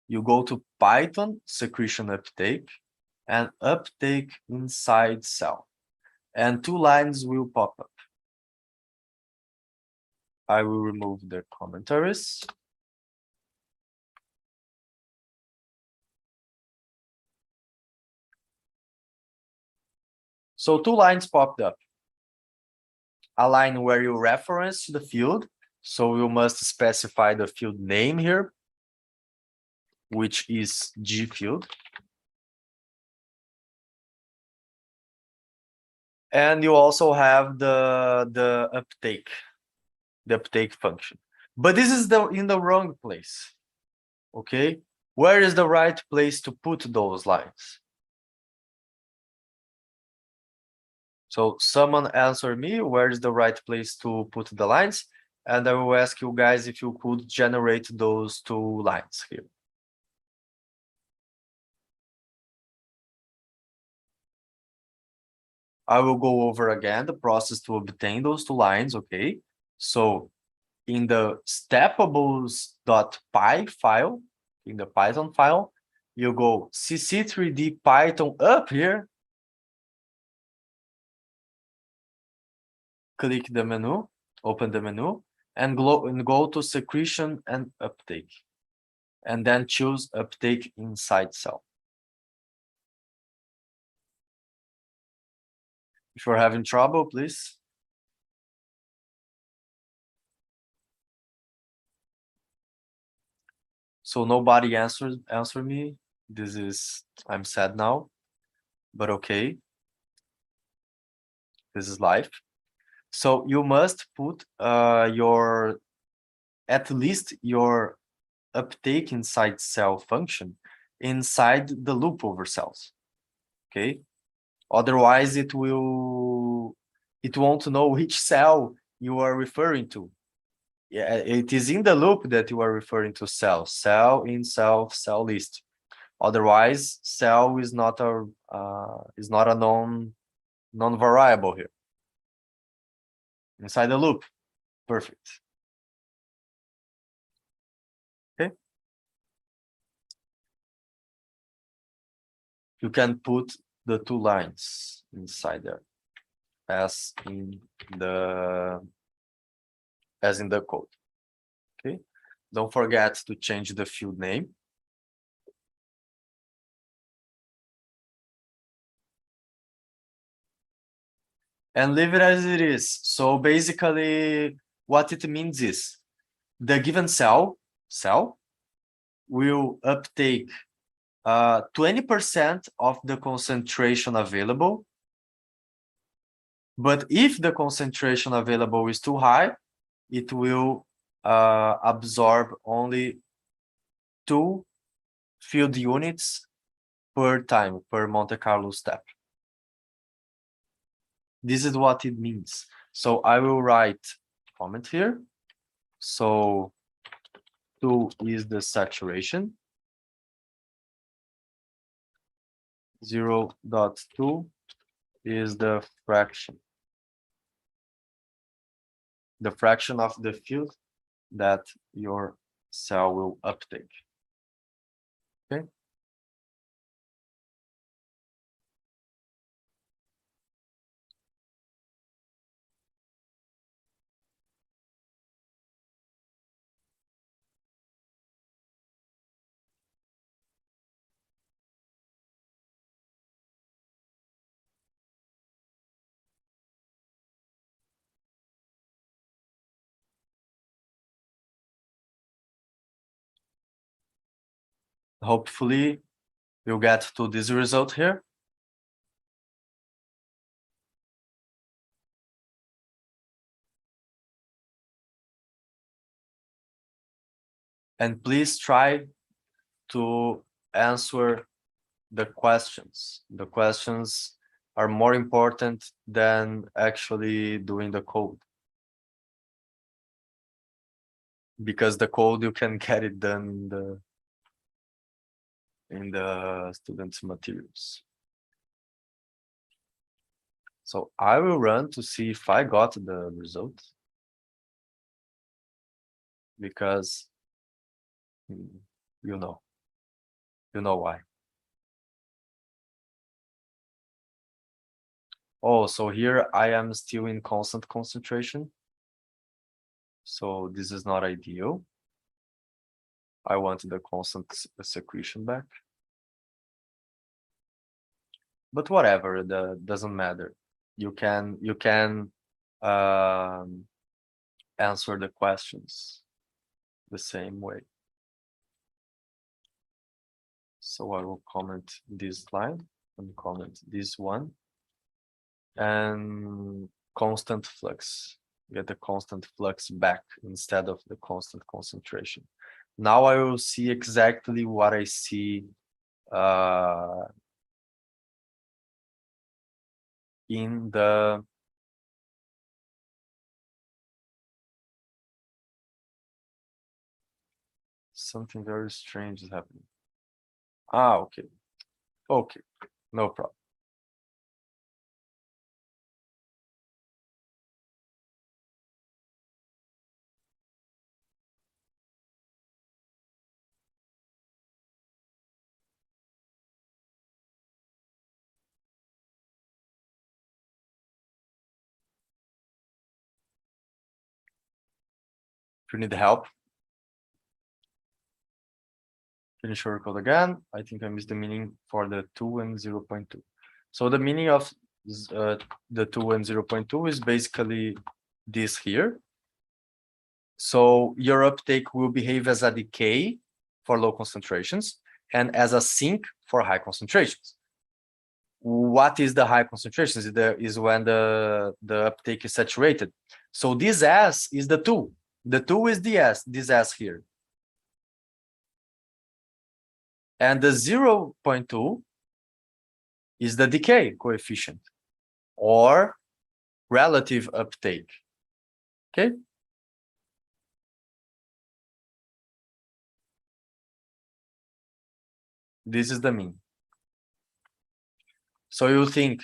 You go to Python secretion uptake and uptake inside cell, and 2 lines will pop up. I will remove the commentaries. So 2 lines popped up. A line where you reference the field. So you must specify the field name here, which is G field. And you also have the uptake function. But this is in the wrong place. Okay, where is the right place to put those lines? So someone answer me, where is the right place to put the lines? And I will ask you guys if you could generate those two lines here. I will go over again the process to obtain those two lines, okay? So in the steppables.py file, in the Python file, you go cc3d Python up here, click the menu, open the menu, and go to secretion and uptake. And then choose uptake inside cell. If you're having trouble, please. So nobody answer me. I'm sad now, but okay. This is life. So you must put at least your uptake inside cell function inside the loop over cells. Okay. Otherwise, it won't know which cell you are referring to. Yeah, it is in the loop that you are referring to cell in cell list. Otherwise, cell is not a known variable here. Inside the loop, perfect. Okay. You can put the two lines inside there, as in the code. Okay. Don't forget to change the field name. And leave it as it is. So basically, what it means is the given cell will uptake 20% of the concentration available. But if the concentration available is too high, it will absorb only 2 field units per time, per Monte Carlo step. This is what it means. So I will write comment here. So 2 is the saturation. 0.2 is the fraction. The fraction of the field that your cell will uptake. Okay. Hopefully you'll get to this result here. And please try to answer the questions. The questions are more important than actually doing the code. Because the code, you can get it done in the student's materials. So I will run to see if I got the result. Because you know why. Oh, so here I am still in constant concentration. So this is not ideal. I want the constant secretion back. But whatever, that doesn't matter. You can answer the questions the same way. So I will comment this line and comment this one. And constant flux. Get the constant flux back instead of the constant concentration. Now I will see exactly what I see in the something very strange is happening. Ah, okay. Okay, no problem. If you need help, finish your code again. I think I missed the meaning for the 2 and 0.2. So the meaning of the 2 and 0.2 is basically this here. So your uptake will behave as a decay for low concentrations and as a sink for high concentrations. What is the high concentrations? Is when the uptake is saturated. So this S is the 2. The 2 is the S, this S here. And the 0.2 is the decay coefficient or relative uptake. Okay. This is the mean. So you think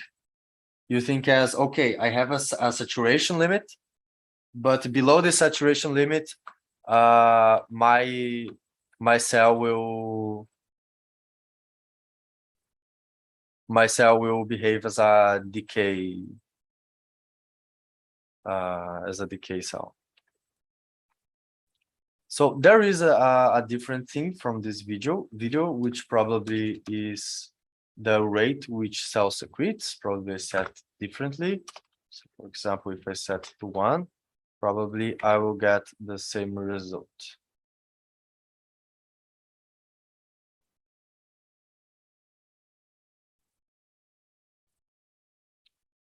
as, okay, I have a saturation limit, but below the saturation limit, my cell will behave as a decay cell. So there is a different thing from this video, which probably is the rate which cell secretes, probably set differently. So for example, if I set to 1, probably I will get the same result.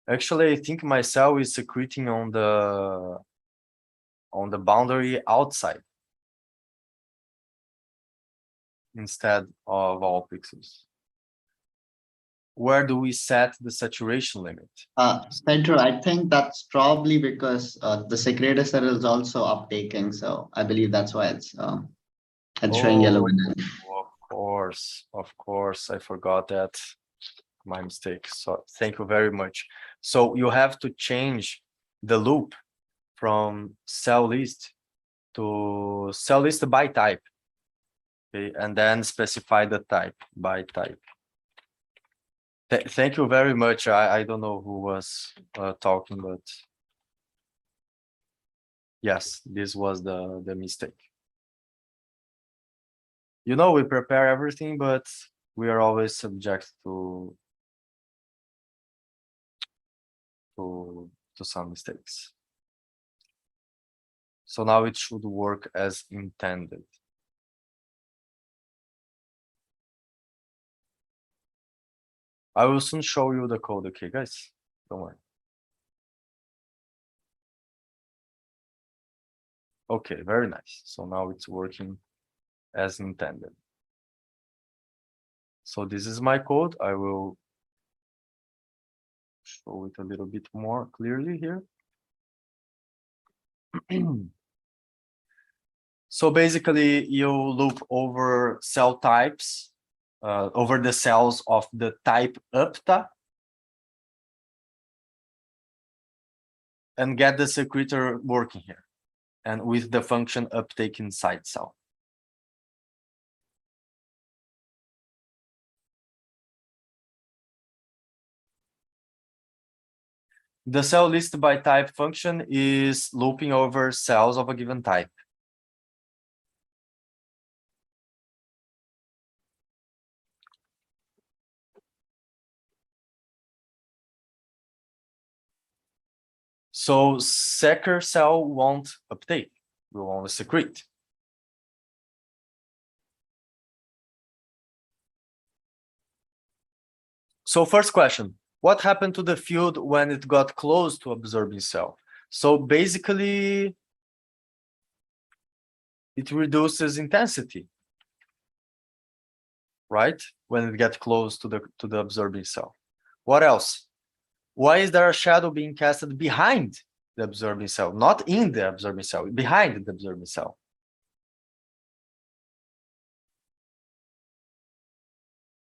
Actually, I think my cell is secreting on the boundary outside instead of all pixels. Where do we set the saturation limit? Pedro, I think that's probably because the secretor cell is also uptaking. So I believe that's why it's showing yellow. Of course, I forgot that. My mistake. So thank you very much. So you have to change the loop from cell list to cell list by type. Okay, and then specify the type by type. Thank you very much. I don't know who was talking, but yes, this was the mistake. You know, we prepare everything, but we are always subject to some mistakes. So now it should work as intended. I will soon show you the code, okay, guys? Don't worry. Okay, very nice. So now it's working as intended. So this is my code. I will show it a little bit more clearly here. So basically, you loop over cell types, over the cells of the type Upta, and get the secretor working here, and with the function uptake inside cell. The cell list by type function is looping over cells of a given type. So Secker cell won't uptake, will only secrete. So first question, what happened to the field when it got close to absorbing cell? So basically, it reduces intensity, right? When it gets close to the absorbing cell. What else? Why is there a shadow being casted behind the absorbing cell, not in the absorbing cell, behind the absorbing cell?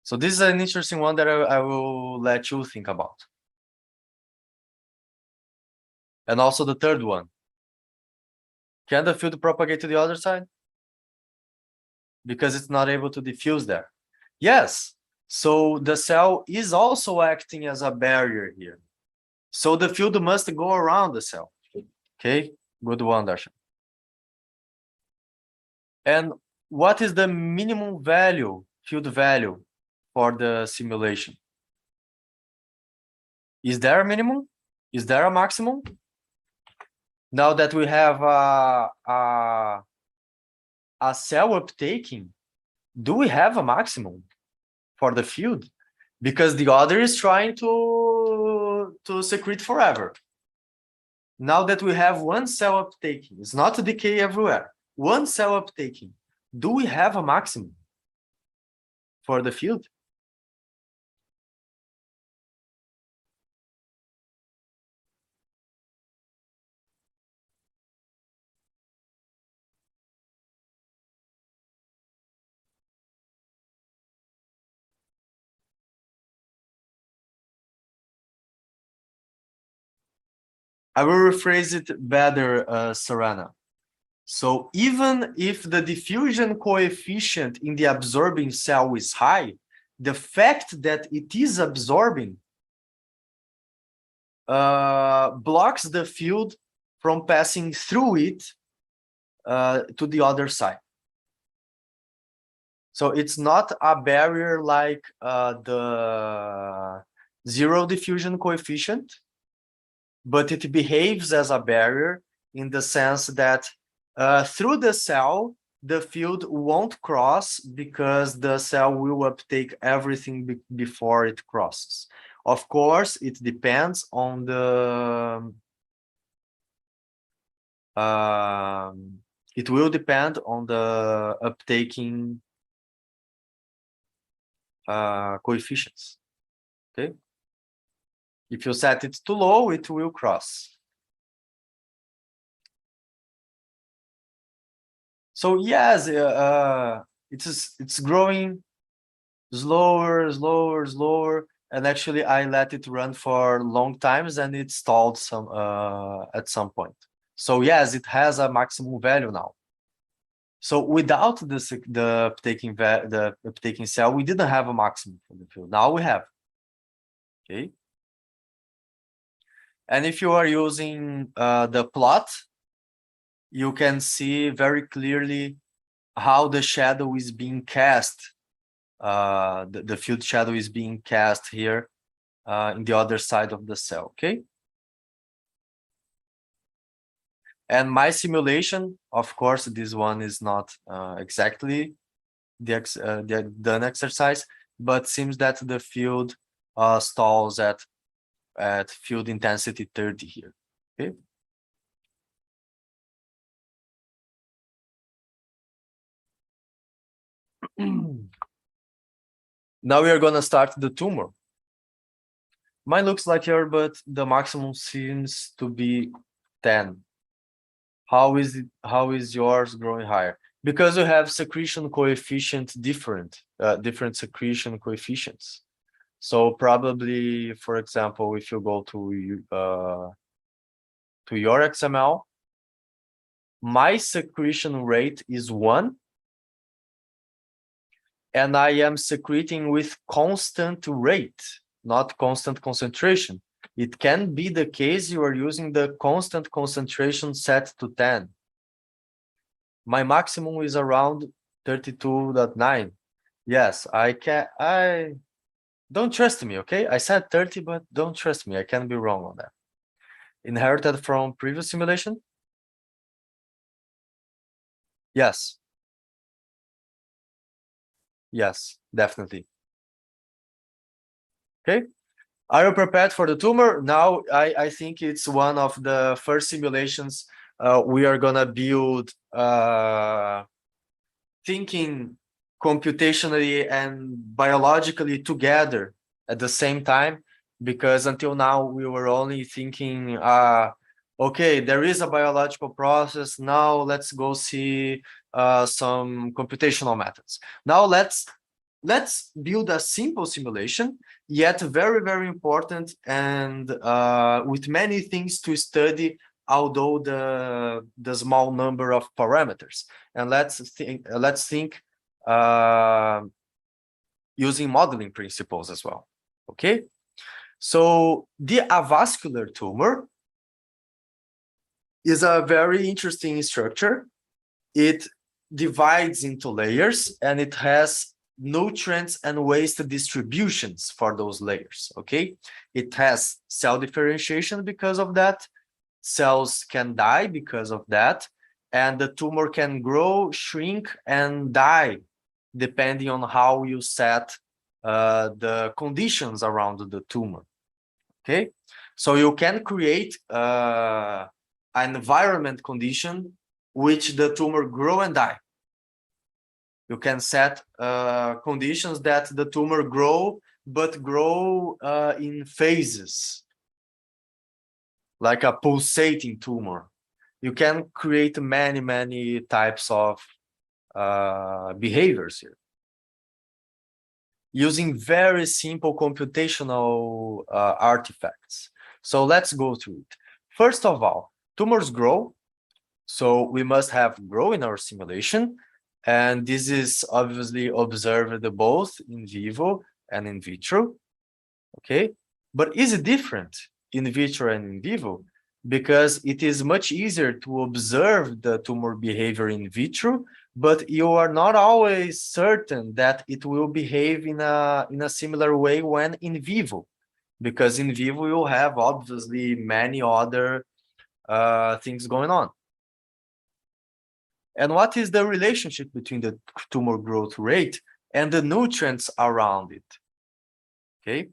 So this is an interesting one that I will let you think about. And also the third one. Can the field propagate to the other side? Because it's not able to diffuse there. Yes. So the cell is also acting as a barrier here. So the field must go around the cell. Okay, good one, Darshan. And what is the minimum value, field value for the simulation? Is there a minimum? Is there a maximum? Now that we have a cell uptaking, do we have a maximum for the field? Because the other is trying to secrete forever. Now that we have one cell uptaking, it's not a decay everywhere. One cell uptaking, do we have a maximum for the field? I will rephrase it better, Sarana. So even if the diffusion coefficient in the absorbing cell is high, the fact that it is absorbing blocks the field from passing through it to the other side. So it's not a barrier like the zero diffusion coefficient, but it behaves as a barrier in the sense that through the cell, the field won't cross because the cell will uptake everything before it crosses. Of course, it depends on the it will depend on the uptaking coefficients. Okay. If you set it too low, it will cross. So yes, it's growing slower, and actually I let it run for long times and it stalled some at some point. So yes, it has a maximum value now. So without the uptaking cell, we didn't have a maximum for the field. Now we have. Okay. And if you are using the plot, you can see very clearly how the shadow is being cast. The field shadow is being cast here in the other side of the cell, okay? And my simulation, of course, this one is not exactly the done exercise, but seems that the field stalls at field intensity 30 here, okay? Now we are going to start the tumor. Mine looks like here, but the maximum seems to be 10. How is yours growing higher? Because you have secretion coefficient different secretion coefficients. So probably, for example, if you go to your XML, my secretion rate is 1. And I am secreting with constant rate, not constant concentration. It can be the case you are using the constant concentration set to 10. My maximum is around 32.9. Yes, don't trust me, okay? I said 30, but don't trust me. I can be wrong on that. Inherited from previous simulation? Yes. Yes, definitely. Okay. Are you prepared for the tumor? Now, I think it's one of the first simulations we are gonna build thinking computationally and biologically together at the same time, because until now we were only thinking, okay, there is a biological process. Now let's go see some computational methods. Now let's build a simple simulation, yet very, very important, and with many things to study, although the small number of parameters. And let's think using modeling principles as well. Okay, so the avascular tumor is a very interesting structure. It divides into layers, and it has nutrients and waste distributions for those layers. Okay, it has cell differentiation because of that. Cells can die because of that, and the tumor can grow, shrink, and die depending on how you set the conditions around the tumor. Okay, so you can create an environment condition which the tumor grow and die. You can set conditions that the tumor grow, but grow in phases, like a pulsating tumor. You can create many types of behaviors here, using very simple computational artifacts. So let's go through it. First of all, tumors grow. So we must have grow in our simulation. And this is obviously observed both in vivo and in vitro. Okay, but is it different in vitro and in vivo? Because it is much easier to observe the tumor behavior in vitro, but you are not always certain that it will behave in a similar way when in vivo, because in vivo you have obviously many other things going on. And what is the relationship between the tumor growth rate and the nutrients around it? Okay.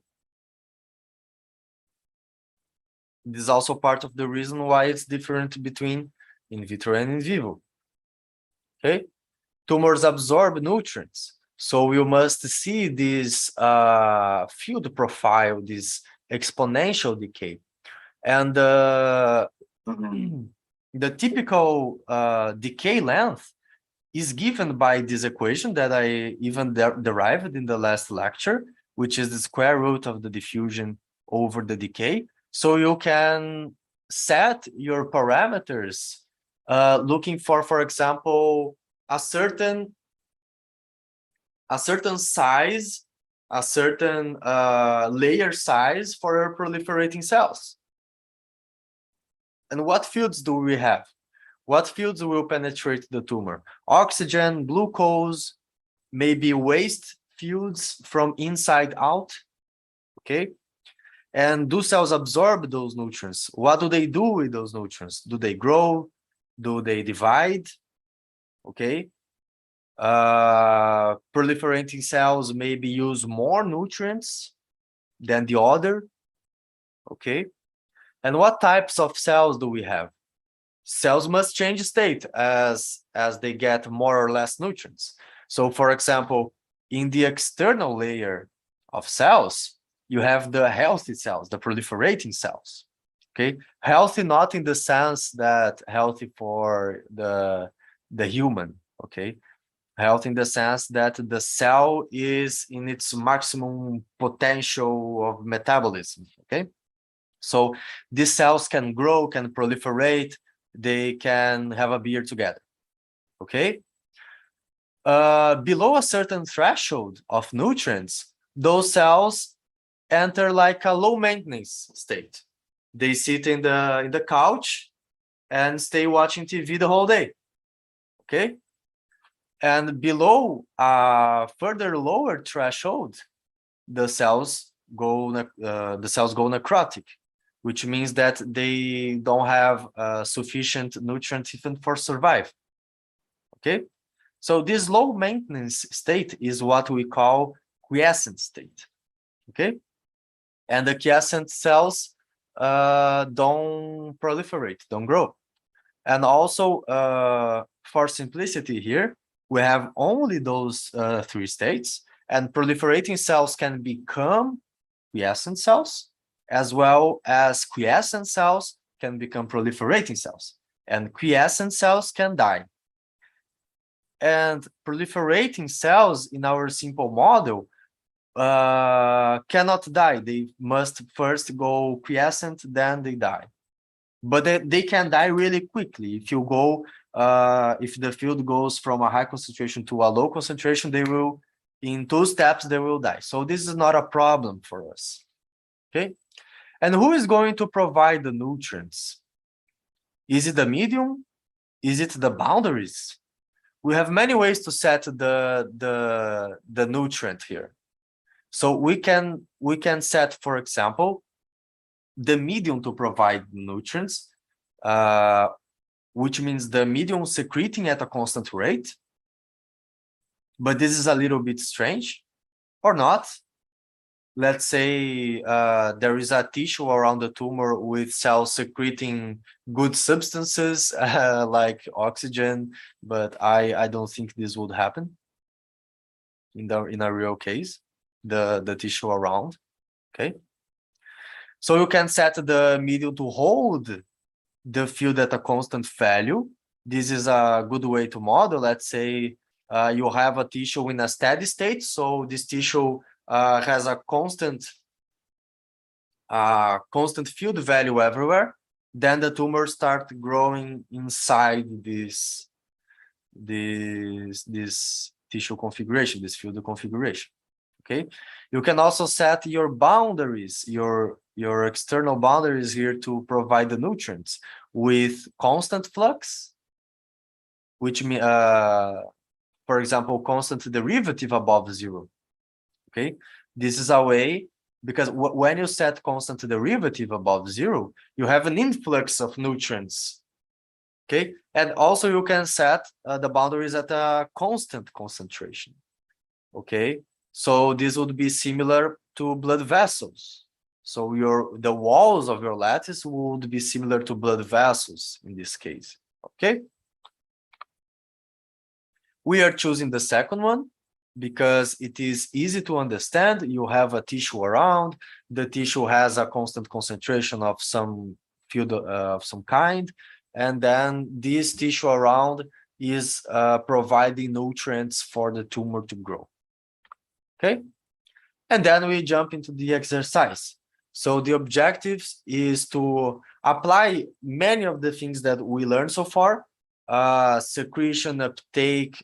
This is also part of the reason why it's different between in vitro and in vivo. Okay. Tumors absorb nutrients. So you must see this field profile, this exponential decay. And the typical decay length is given by this equation that I even derived in the last lecture, which is the square root of the diffusion over the decay. So you can set your parameters looking for example, a certain size, a certain layer size for your proliferating cells. And what fields do we have? What fields will penetrate the tumor? Oxygen, glucose, maybe waste fields from inside out. Okay. And do cells absorb those nutrients? What do they do with those nutrients? Do they grow? Do they divide? Okay. Proliferating cells maybe use more nutrients than the other. Okay. And what types of cells do we have? Cells must change state as they get more or less nutrients. So for example, in the external layer of cells, you have the healthy cells, the proliferating cells. Okay, healthy not in the sense that healthy for the human. Okay, healthy in the sense that the cell is in its maximum potential of metabolism. Okay, so these cells can grow, can proliferate, they can have a beer together. Okay, below a certain threshold of nutrients, those cells enter like a low maintenance state. They sit in the couch and stay watching TV the whole day. Okay, and below a further lower threshold, the cells go necrotic, which means that they don't have sufficient nutrients even for survive. Okay, so this low maintenance state is what we call quiescent state. Okay, and the quiescent cells don't proliferate, don't grow. And also, for simplicity here, we have only those three states, and proliferating cells can become quiescent cells, as well as quiescent cells can become proliferating cells, and quiescent cells can die. And proliferating cells in our simple model cannot die. They must first go quiescent, then they die. But they can die really quickly. If you go, if the field goes from a high concentration to a low concentration, they will, in 2 steps, they will die. So this is not a problem for us. Okay. And who is going to provide the nutrients? Is it the medium? Is it the boundaries? We have many ways to set the nutrient here. So we can set, for example, the medium to provide nutrients, which means the medium secreting at a constant rate. But this is a little bit strange, or not. Let's say there is a tissue around the tumor with cells secreting good substances like oxygen, but I don't think this would happen in a real case, the tissue around. Okay. So you can set the medium to hold the field at a constant value. This is a good way to model. Let's say you have a tissue in a steady state. So this tissue has a constant field value everywhere. Then the tumor starts growing inside this tissue configuration, this field configuration. Okay. You can also set your boundaries, your external boundaries here to provide the nutrients with constant flux, which means, for example, constant derivative above 0. Okay, this is a way, because when you set constant derivative above 0, you have an influx of nutrients. Okay, and also you can set the boundaries at a constant concentration. Okay, so this would be similar to blood vessels. So the walls of your lattice would be similar to blood vessels in this case. Okay, we are choosing the second one because it is easy to understand. You have a tissue around, the tissue has a constant concentration of some field of some kind, and then this tissue around is providing nutrients for the tumor to grow. Okay, and then we jump into the exercise. So the objectives is to apply many of the things that we learned so far, secretion, uptake,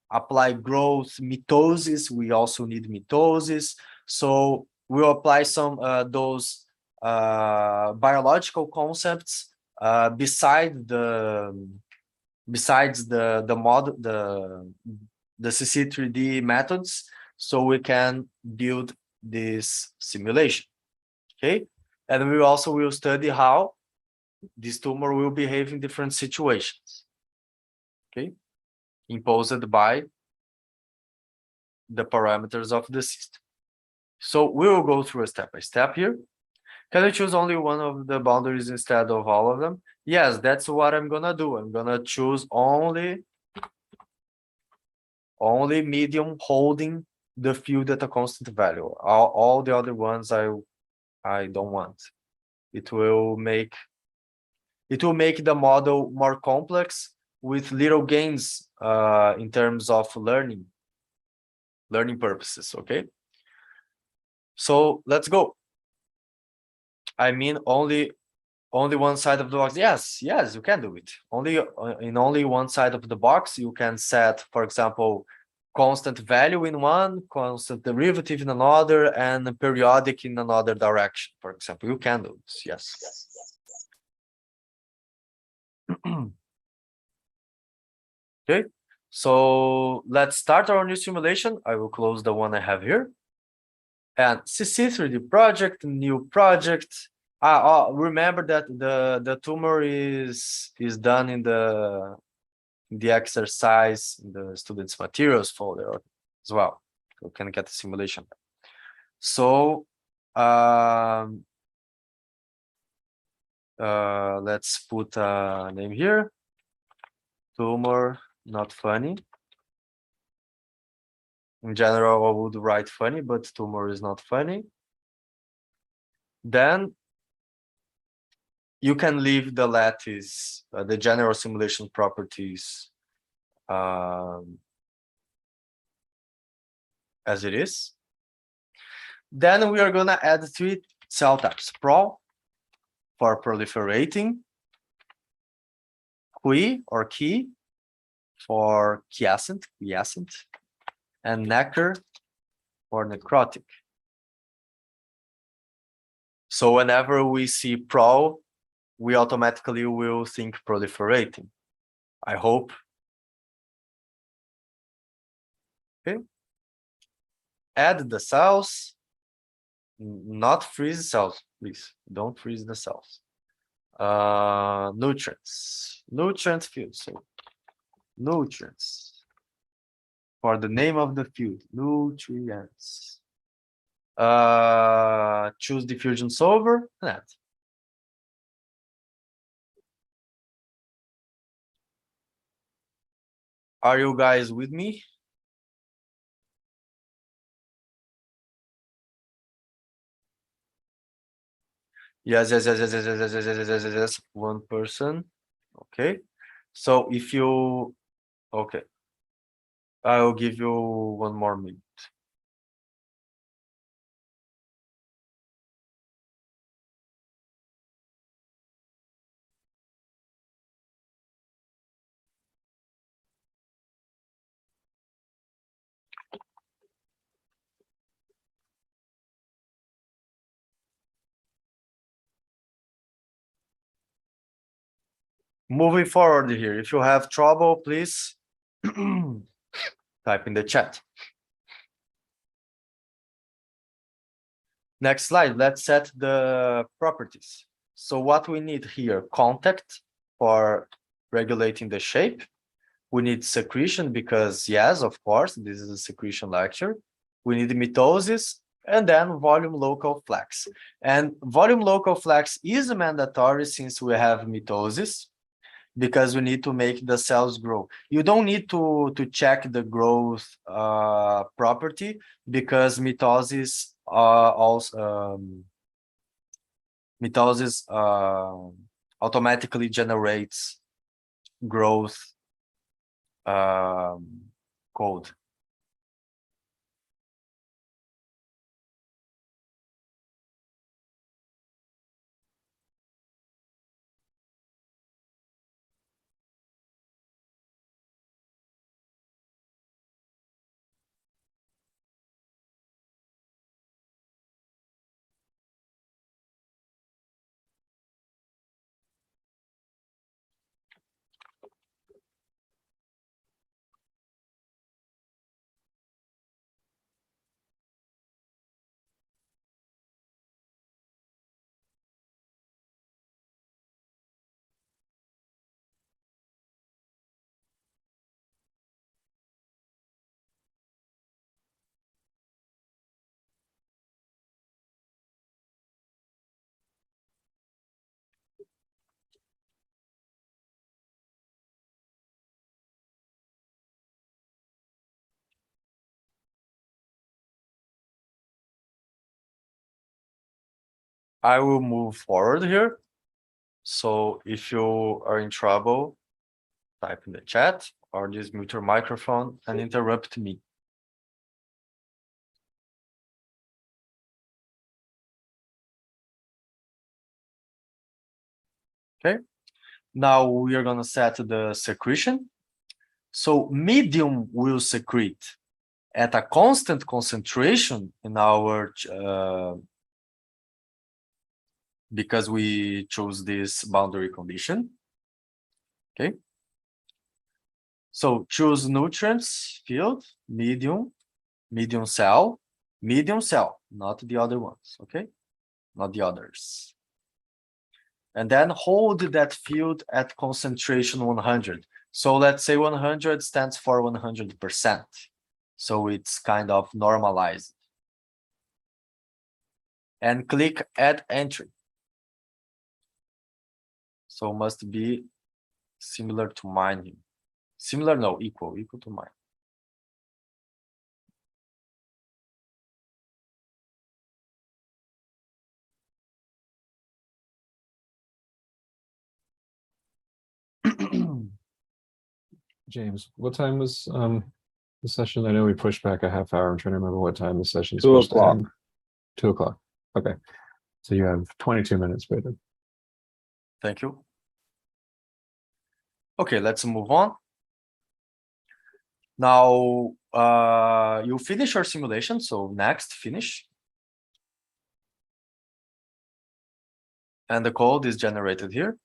apply growth, mitosis. We also need mitosis. So we'll apply some those biological concepts besides the model, the CC3D methods, so we can build this simulation. Okay, and we also will study how this tumor will behave in different situations. Okay, imposed by the parameters of the system. So we will go through a step by step here. Can I choose only one of the boundaries instead of all of them? Yes, that's what I'm gonna do. I'm gonna choose only medium holding the field at a constant value. All the other ones I don't want. It will make the model more complex with little gains in terms of learning purposes. Okay, so let's go. I mean, only one side of the box. Yes, you can do it. Only one side of the box you can set, for example, constant value in one, constant derivative in another, and periodic in another direction. For example, you can do this. Yes. Okay, so let's start our new simulation. I will close the one I have here. And CC3D project, new project. Remember that the tumor is done in the exercise in the students materials folder as well. You can get the simulation. So let's put a name here. Tumor not funny. In general, I would write funny, but tumor is not funny. Then you can leave the lattice, the general simulation properties as it is. Then we are gonna add 3 cell types: pro for proliferating, qui or key for quiescent, and necker for necrotic. So whenever we see pro, we automatically will think proliferating. I hope. Okay. Add the cells, not freeze cells, please. Don't freeze the cells. Nutrient field. So nutrients for the name of the field, nutrients. Choose diffusion solver. That. Are you guys with me? Yes. One person. Okay. So if you, okay, I'll give you 1 more minute. Moving forward here, if you have trouble, please type in the chat. Next slide, let's set the properties. So what we need here, contact for regulating the shape. We need secretion because, yes, of course, this is a secretion lecture. We need mitosis and then volume local flex. And volume local flex is mandatory since we have mitosis, because we need to make the cells grow. You don't need to check the growth property, because mitosis automatically generates growth code. I will move forward here. So if you are in trouble, type in the chat or just mute your microphone and interrupt me. Okay, now we are going to set the secretion. So medium will secrete at a constant concentration in our because we chose this boundary condition. Okay, so choose nutrients field, medium cell, not the other ones. Okay, not the others. and then hold that field at concentration 100. So let's say 100 stands for 100%. So it's kind of normalized. And click Add Entry. So must be similar to mine here. Similar, no, equal to mine. James, what time was the session? I know we pushed back a half hour. I'm trying to remember what time the session. 2 o'clock. 2 o'clock. Okay. So you have 22 minutes, Pedro. Thank you. Okay, let's move on. Now, you finish your simulation. So next, finish. And the code is generated here.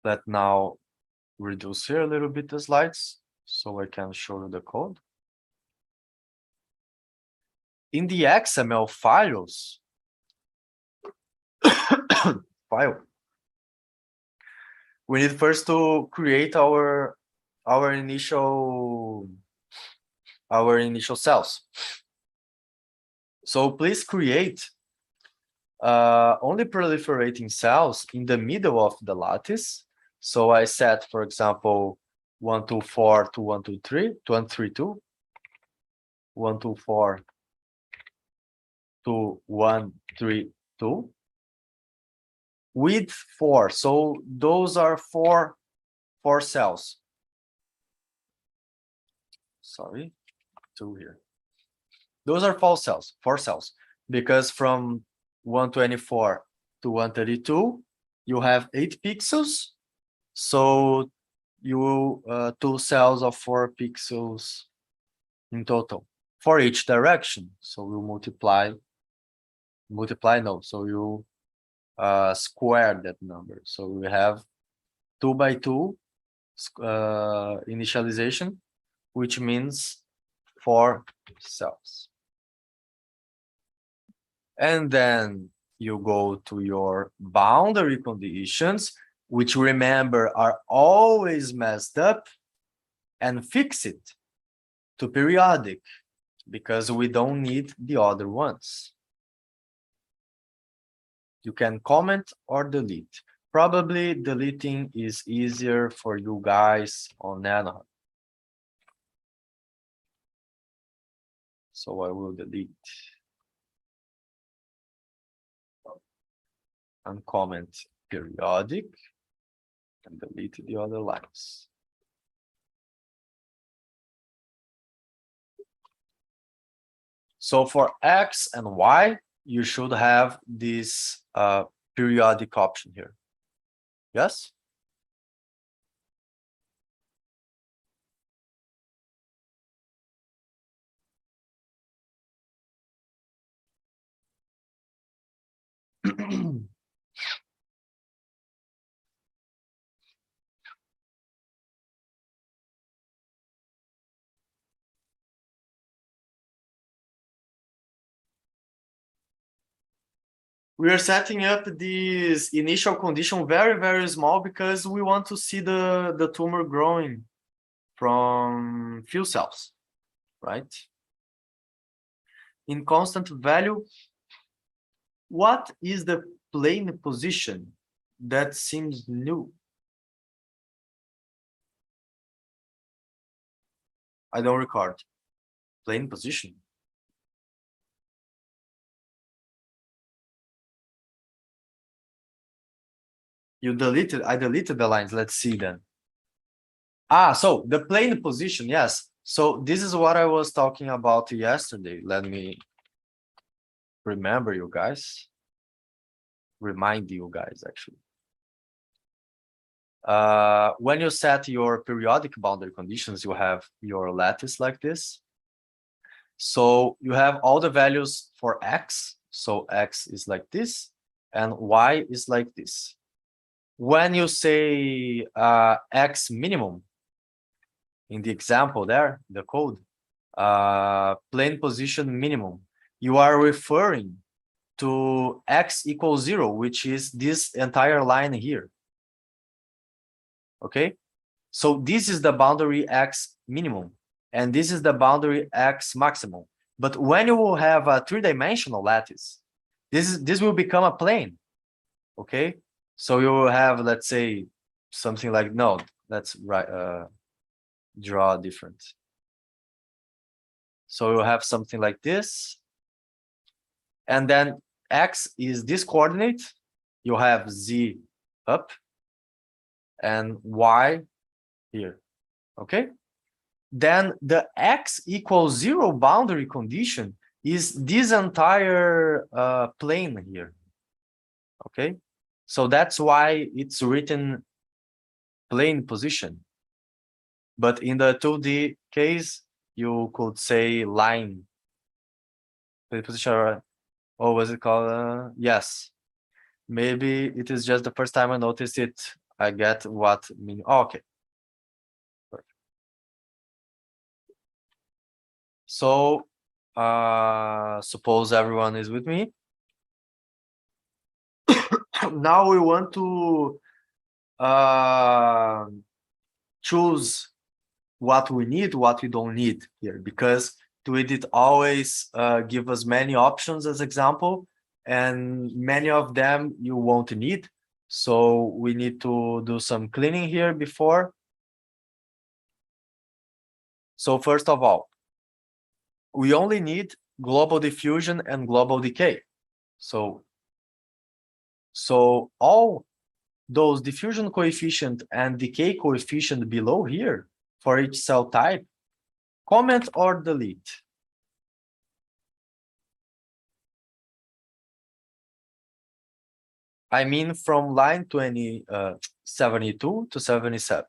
Let now reduce here a little bit the slides so I can show you the code. In the XML files, we need first to create our initial cells. So please create only proliferating cells in the middle of the lattice. So I set, for example, 124 to 123, 132, 124 to 132 with 4. So those are four cells. Sorry, 2 here. Those are 4 cells, because from 124 to 132 you have 8 pixels. So you 2 cells of 4 pixels in total for each direction. So you multiply no, so you square that number. So we have 2 by 2 initialization, which means 4 cells. And then you go to your boundary conditions, which, remember, are always messed up, and fix it to periodic, because we don't need the other ones. You can comment or delete. Probably deleting is easier for you guys on Nano. So I will delete and comment periodic and delete the other lines. So for X and Y, you should have this periodic option here. Yes? We are setting up this initial condition very, very small because we want to see the tumor growing from few cells, right? In constant value, what is the plane position that seems new? I don't record. Plane position. You deleted, I deleted the lines. Let's see then. So the plane position, yes. So this is what I was talking about yesterday. Let me remember you guys. Remind you guys, actually. When you set your periodic boundary conditions, you have your lattice like this. So you have all the values for X. So X is like this, and Y is like this. When you say X minimum, in the example there, the code, plane position minimum, you are referring to x equals 0, which is this entire line here. Okay, so this is the boundary x minimum, and this is the boundary x maximum. But when you will have a three-dimensional lattice, this will become a plane. Okay, so you will have, let's say, something like, no, let's draw different. So you'll have something like this, and then x is this coordinate. You have z up and y here. Okay, then the x equals 0 boundary condition is this entire plane here. Okay, so that's why it's written plane position, but in the 2D case you could say line plane position, or what was it called? Yes, maybe it is just the first time I noticed it. I get what mean. Oh, okay. Perfect. So suppose everyone is with me. Now we want to choose what we need, what we don't need here, because to edit always give us many options as example, and many of them you won't need. So we need to do some cleaning here before. So first of all, we only need global diffusion and global decay. So all those diffusion coefficient and decay coefficient below here for each cell type, comment or delete. I mean from line 72 to 77.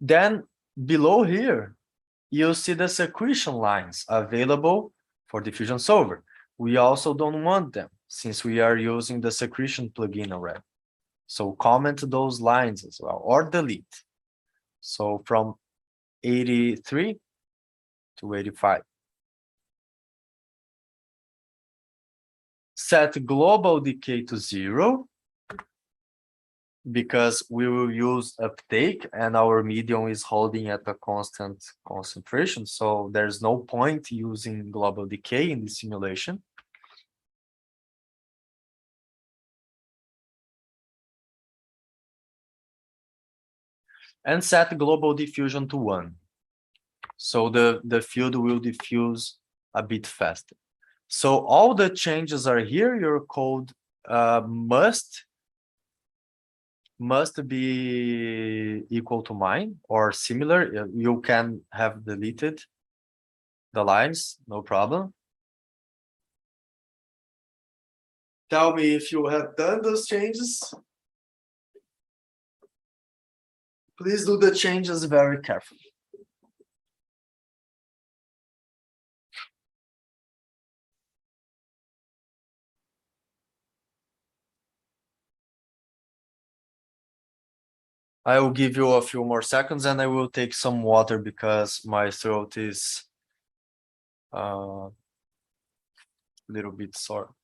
Then below here, you see the secretion lines available for diffusion solver. We also don't want them since we are using the secretion plugin already. So comment those lines as well, or delete. So from 83 to 85. Set global decay to 0, because we will use uptake and our medium is holding at a constant concentration. So there's no point using global decay in the simulation. And set global diffusion to 1. So the field will diffuse a bit faster. So all the changes are here. Your code must be equal to mine or similar. You can have deleted the lines, no problem. Tell me if you have done those changes. Please do the changes very carefully. I will give you a few more seconds and I will take some water because my throat is a little bit sore.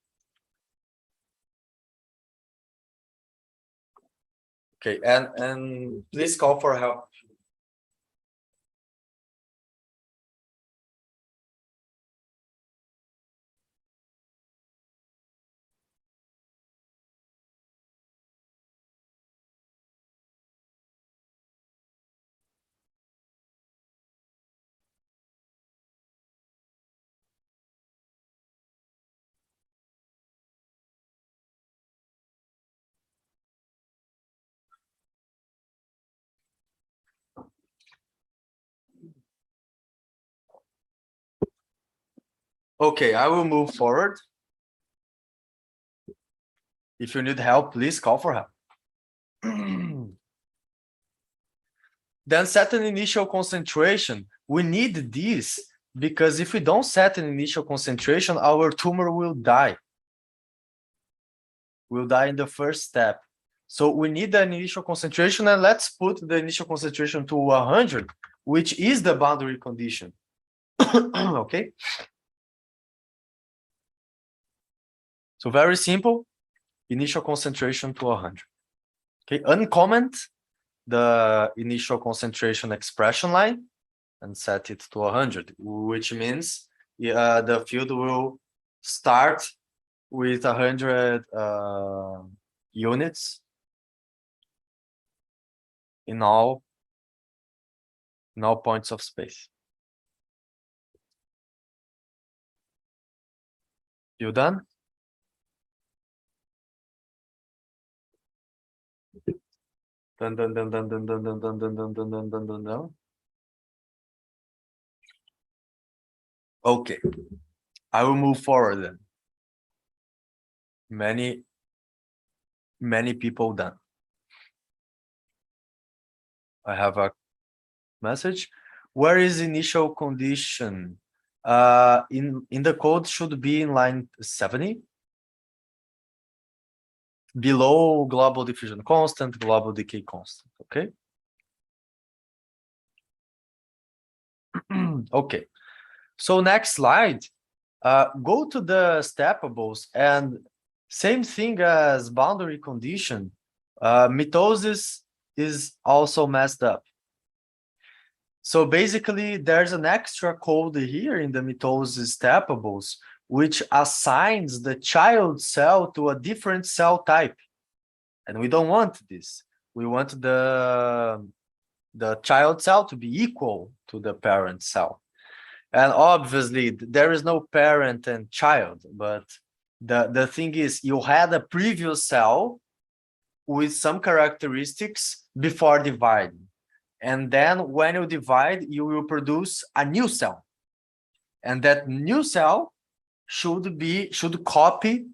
Okay, and please call for help. Okay, I will move forward. If you need help, please call for help. Then set an initial concentration. We need this because if we don't set an initial concentration, our tumor will die. Will die in the first step. So we need an initial concentration, and let's put the initial concentration to 100, which is the boundary condition. Okay. So very simple, initial concentration to 100. Okay, uncomment the initial concentration expression line and set it to 100, which means the field will start with 100 units in all points of space. You done? Dun, dun, dun, dun, dun, dun, dun, dun, dun, dun, dun, dun, dun, dun, dun. Okay, I will move forward then. Many people done. I have a message. Where is initial condition? In the code should be in line 70. Below global diffusion constant, global decay constant. Okay. Okay. So next slide. Go to the steppables, and same thing as boundary condition. Mitosis is also messed up. So basically, there's an extra code here in the mitosis steppables, which assigns the child cell to a different cell type. And we don't want this. We want the child cell to be equal to the parent cell. And obviously, there is no parent and child, but the thing is, you had a previous cell with some characteristics before dividing. And then when you divide, you will produce a new cell. And that new cell should copy,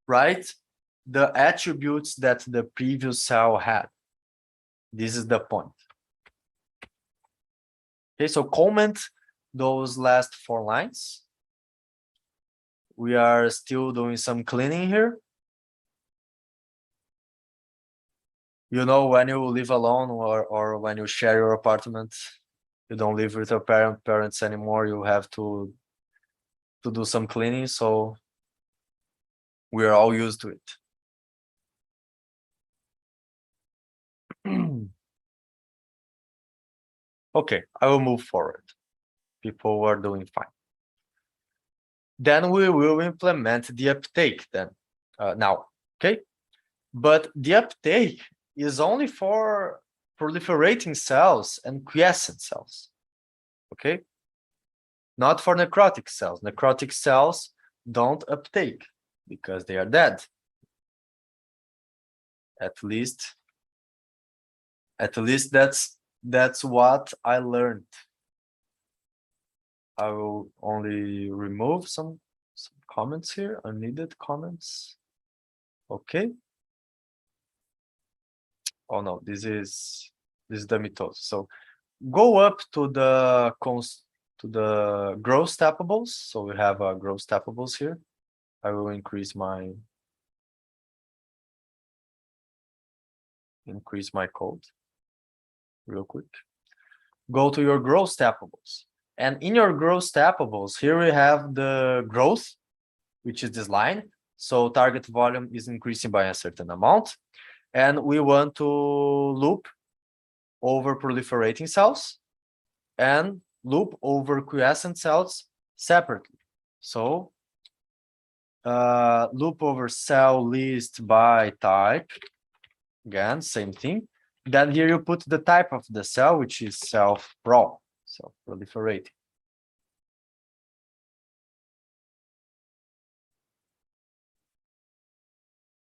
right, the attributes that the previous cell had. This is the point. Okay, so comment those last 4 lines. We are still doing some cleaning here. You know, when you live alone or when you share your apartment, you don't live with your parents anymore, you have to do some cleaning, so we are all used to it. Okay, I will move forward. People are doing fine. Then we will implement the uptake then now, okay? But the uptake is only for proliferating cells and quiescent cells, okay? Not for necrotic cells. Necrotic cells don't uptake because they are dead. At least that's what I learned. I will only remove some comments here, unneeded comments. Okay. Oh no, this is the mitosis. So go up to the growth steppables. So we have growth steppables here. I will increase my code real quick. Go to your growth steppables. And in your growth steppables, here we have the growth, which is this line. So target volume is increasing by a certain amount. And we want to loop over proliferating cells and loop over quiescent cells separately. So loop over cell list by type. Again, same thing. Then here you put the type of the cell, which is self-pro, self-proliferating.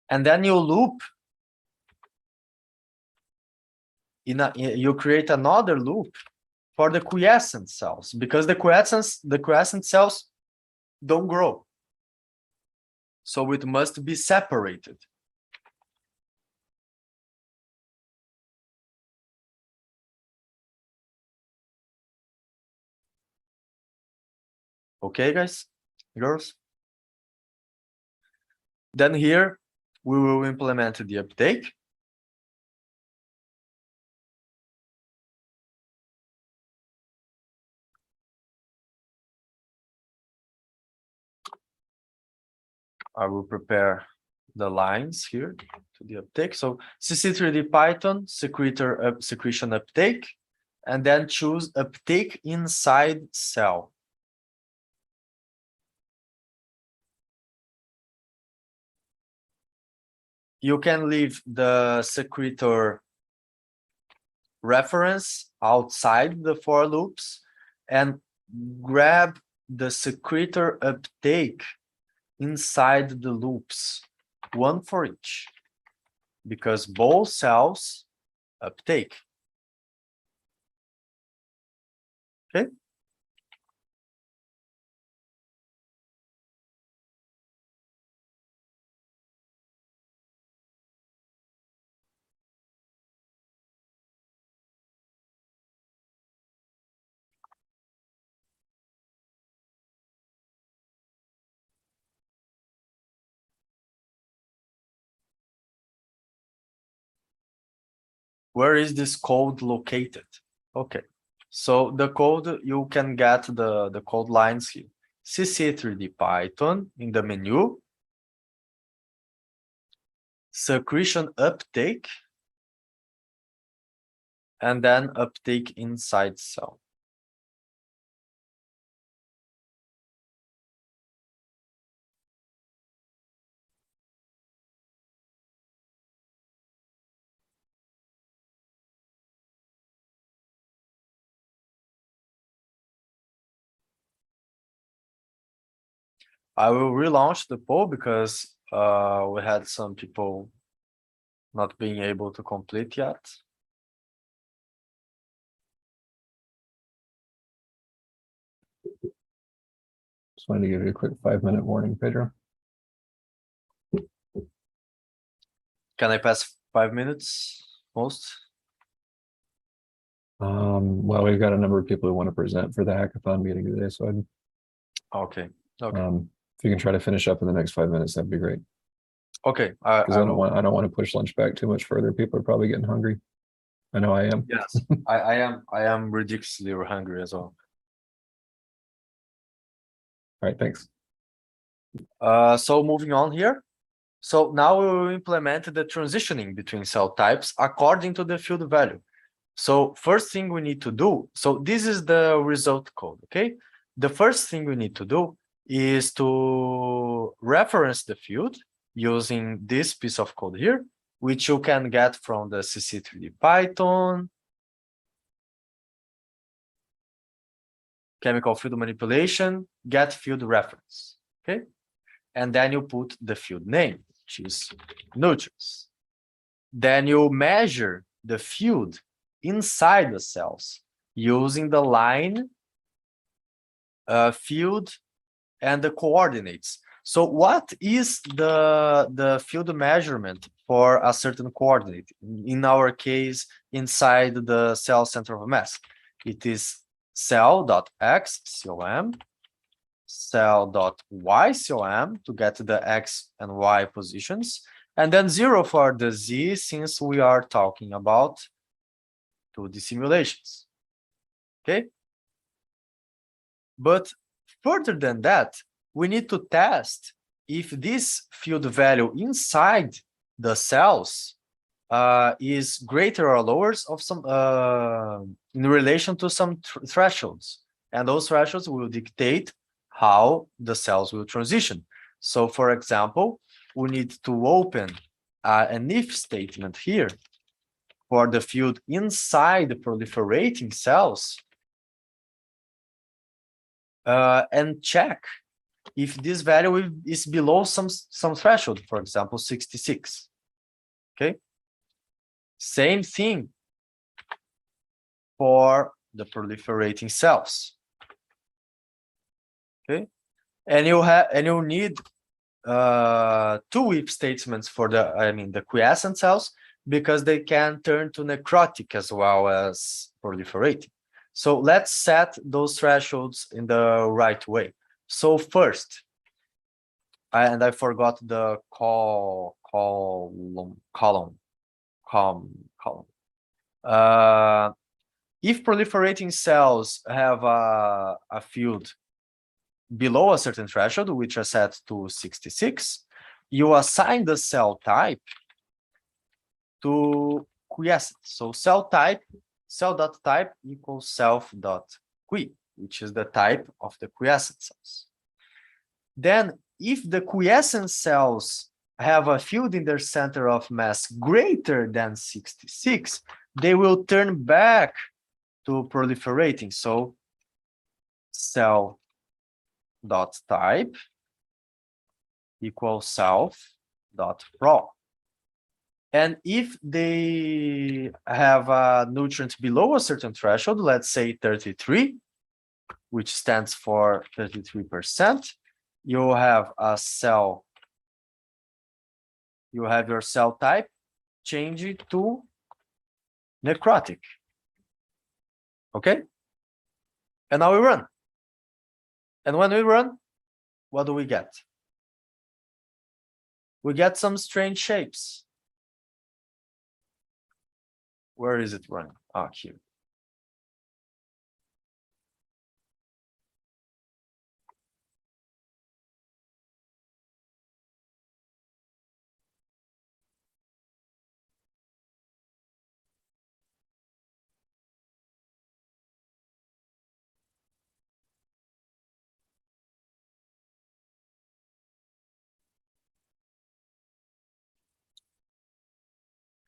And then you loop you create another loop for the quiescent cells, because the quiescent cells don't grow. So it must be separated. Okay, guys, girls. Then here we will implement the uptake. I will prepare the lines here to the uptake. So CC3D Python, secretion uptake, and then choose uptake inside cell. You can leave the secretor reference outside the for loops and grab the secretor uptake inside the loops, one for each, because both cells uptake. Okay. Where is this code located? Okay, so the code, you can get the code lines here. CC3D Python in the menu, secretion uptake, and then uptake inside cell. I will relaunch the poll because we had some people not being able to complete yet. Just wanted to give you a quick 5-minute warning, Pedro. Can I pass 5 minutes most? Well, we've got a number of people who want to present for the hackathon meeting today, so Okay. Okay. if you can try to finish up in the next 5 minutes, that'd be great. Okay. Because I don't want to push lunch back too much further. People are probably getting hungry. I know I am. Yes, I am ridiculously hungry as well. All right, thanks. So moving on here. So now we will implement the transitioning between cell types according to the field value. So first thing we need to do, so this is the result code, okay? The first thing we need to do is to reference the field using this piece of code here, which you can get from the CC3D Python, chemical field manipulation, get field reference, okay? And then you put the field name, which is nutrients. Then you measure the field inside the cells using the line field and the coordinates. So what is the field measurement for a certain coordinate? In our case, inside the cell center of mass, it is cell.x com, cell.y com to get the x and y positions, and then 0 for the z, since we are talking about 2D simulations. Okay. But further than that, we need to test if this field value inside the cells is greater or lower of some in relation to some thresholds, and those thresholds will dictate how the cells will transition. So, for example, we need to open an if statement here for the field inside the proliferating cells and check if this value is below some threshold, for example, 66. Okay. Same thing for the proliferating cells. Okay. And you'll need 2 if statements for the quiescent cells, because they can turn to necrotic as well as proliferating. So let's set those thresholds in the right way. So first, I forgot the column. If proliferating cells have a field below a certain threshold, which is set to 66, you assign the cell type to quiescent. So cell.type equals self.qui, which is the type of the quiescent cells. Then if the quiescent cells have a field in their center of mass greater than 66, they will turn back to proliferating. So cell.type equals self.pro. And if they have a nutrient below a certain threshold, let's say 33, which stands for 33%, you have a cell, you have your cell type change to necrotic. Okay? And now we run. And when we run, what do we get? We get some strange shapes. Where is it running? Ah, here.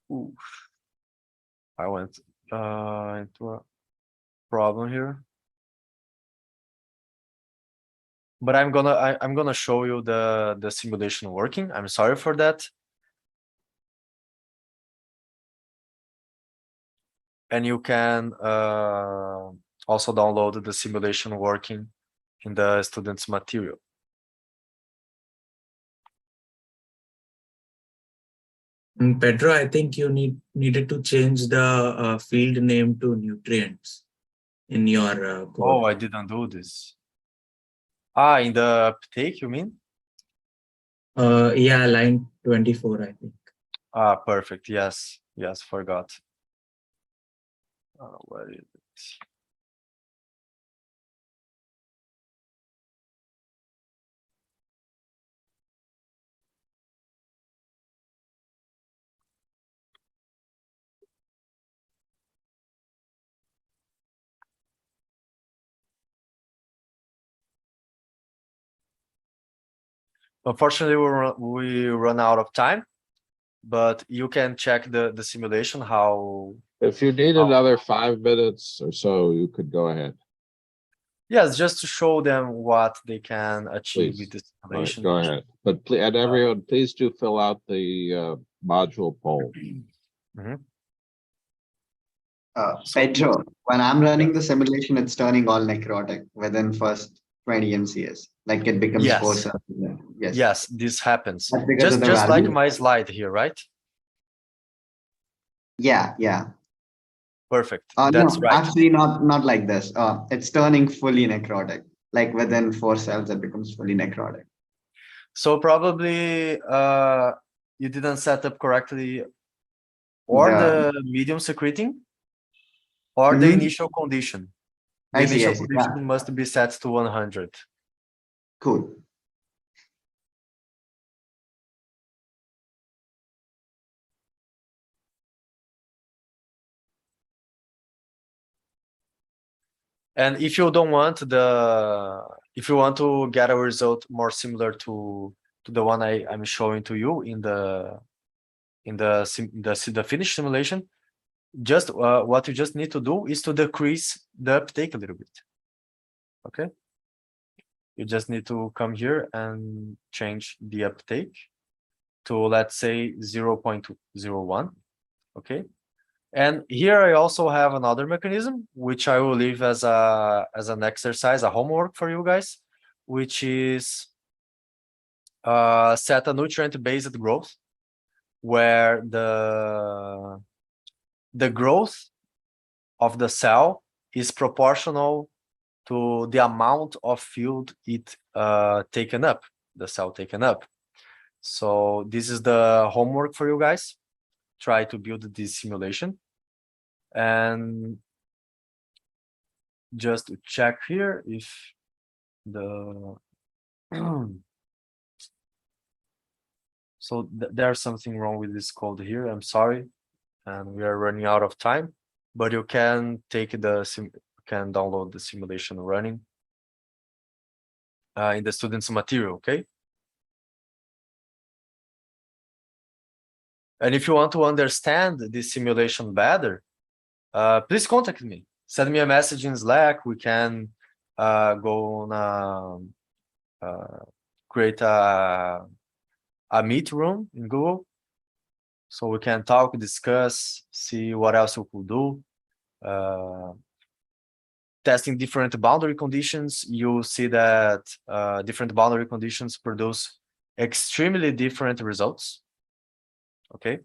Ooh. I went into a problem here. But I'm gonna show you the simulation working. I'm sorry for that. And you can also download the simulation working in the student's material. Pedro, I think you needed to change the field name to nutrients in your code. Oh, I didn't do this. Ah, in the uptake, you mean? Yeah, line 24, I think. Ah, perfect. Yes, yes, forgot. Where is it? Unfortunately, we run out of time, but you can check the simulation how. If you need Oh. another 5 minutes or so, you could go ahead. Yes, just to show them what they can achieve Please. with this All right, simulation. go ahead. But and everyone, please do fill out the module poll. Pedro, when I'm running the simulation, it's turning all necrotic within first 20 MCS. Like it becomes Yes. 4 cells. Yes. Yes, this happens. That's because of the Just like value. my slide here, right? Yeah, yeah. Perfect. No, That's right. actually not like this. It's turning fully necrotic. Like within 4 cells, it becomes fully necrotic. So probably you didn't set up correctly or the medium secreting or the initial condition. The I see, initial I see. condition Yeah. must be set to 100. Cool. And if you don't want if you want to get a result more similar to the one I'm showing to you in the finished simulation, just what you just need to do is to decrease the uptake a little bit. Okay, you just need to come here and change the uptake to, let's say, 0.01. Okay, and here I also have another mechanism which I will leave as an exercise, a homework for you guys, which is set a nutrient-based growth where the growth of the cell is proportional to the amount of field it taken up, the cell taken up. So this is the homework for you guys. Try to build this simulation. And just to check here if the so there's something wrong with this code here. I'm sorry, and we are running out of time. But you can take can download the simulation running in the student's material, okay? And if you want to understand this simulation better, please contact me. Send me a message in Slack. We can go on create a meet room in Google, so we can talk, discuss, see what else we could do. Testing different boundary conditions, you see that different boundary conditions produce extremely different results. Okay,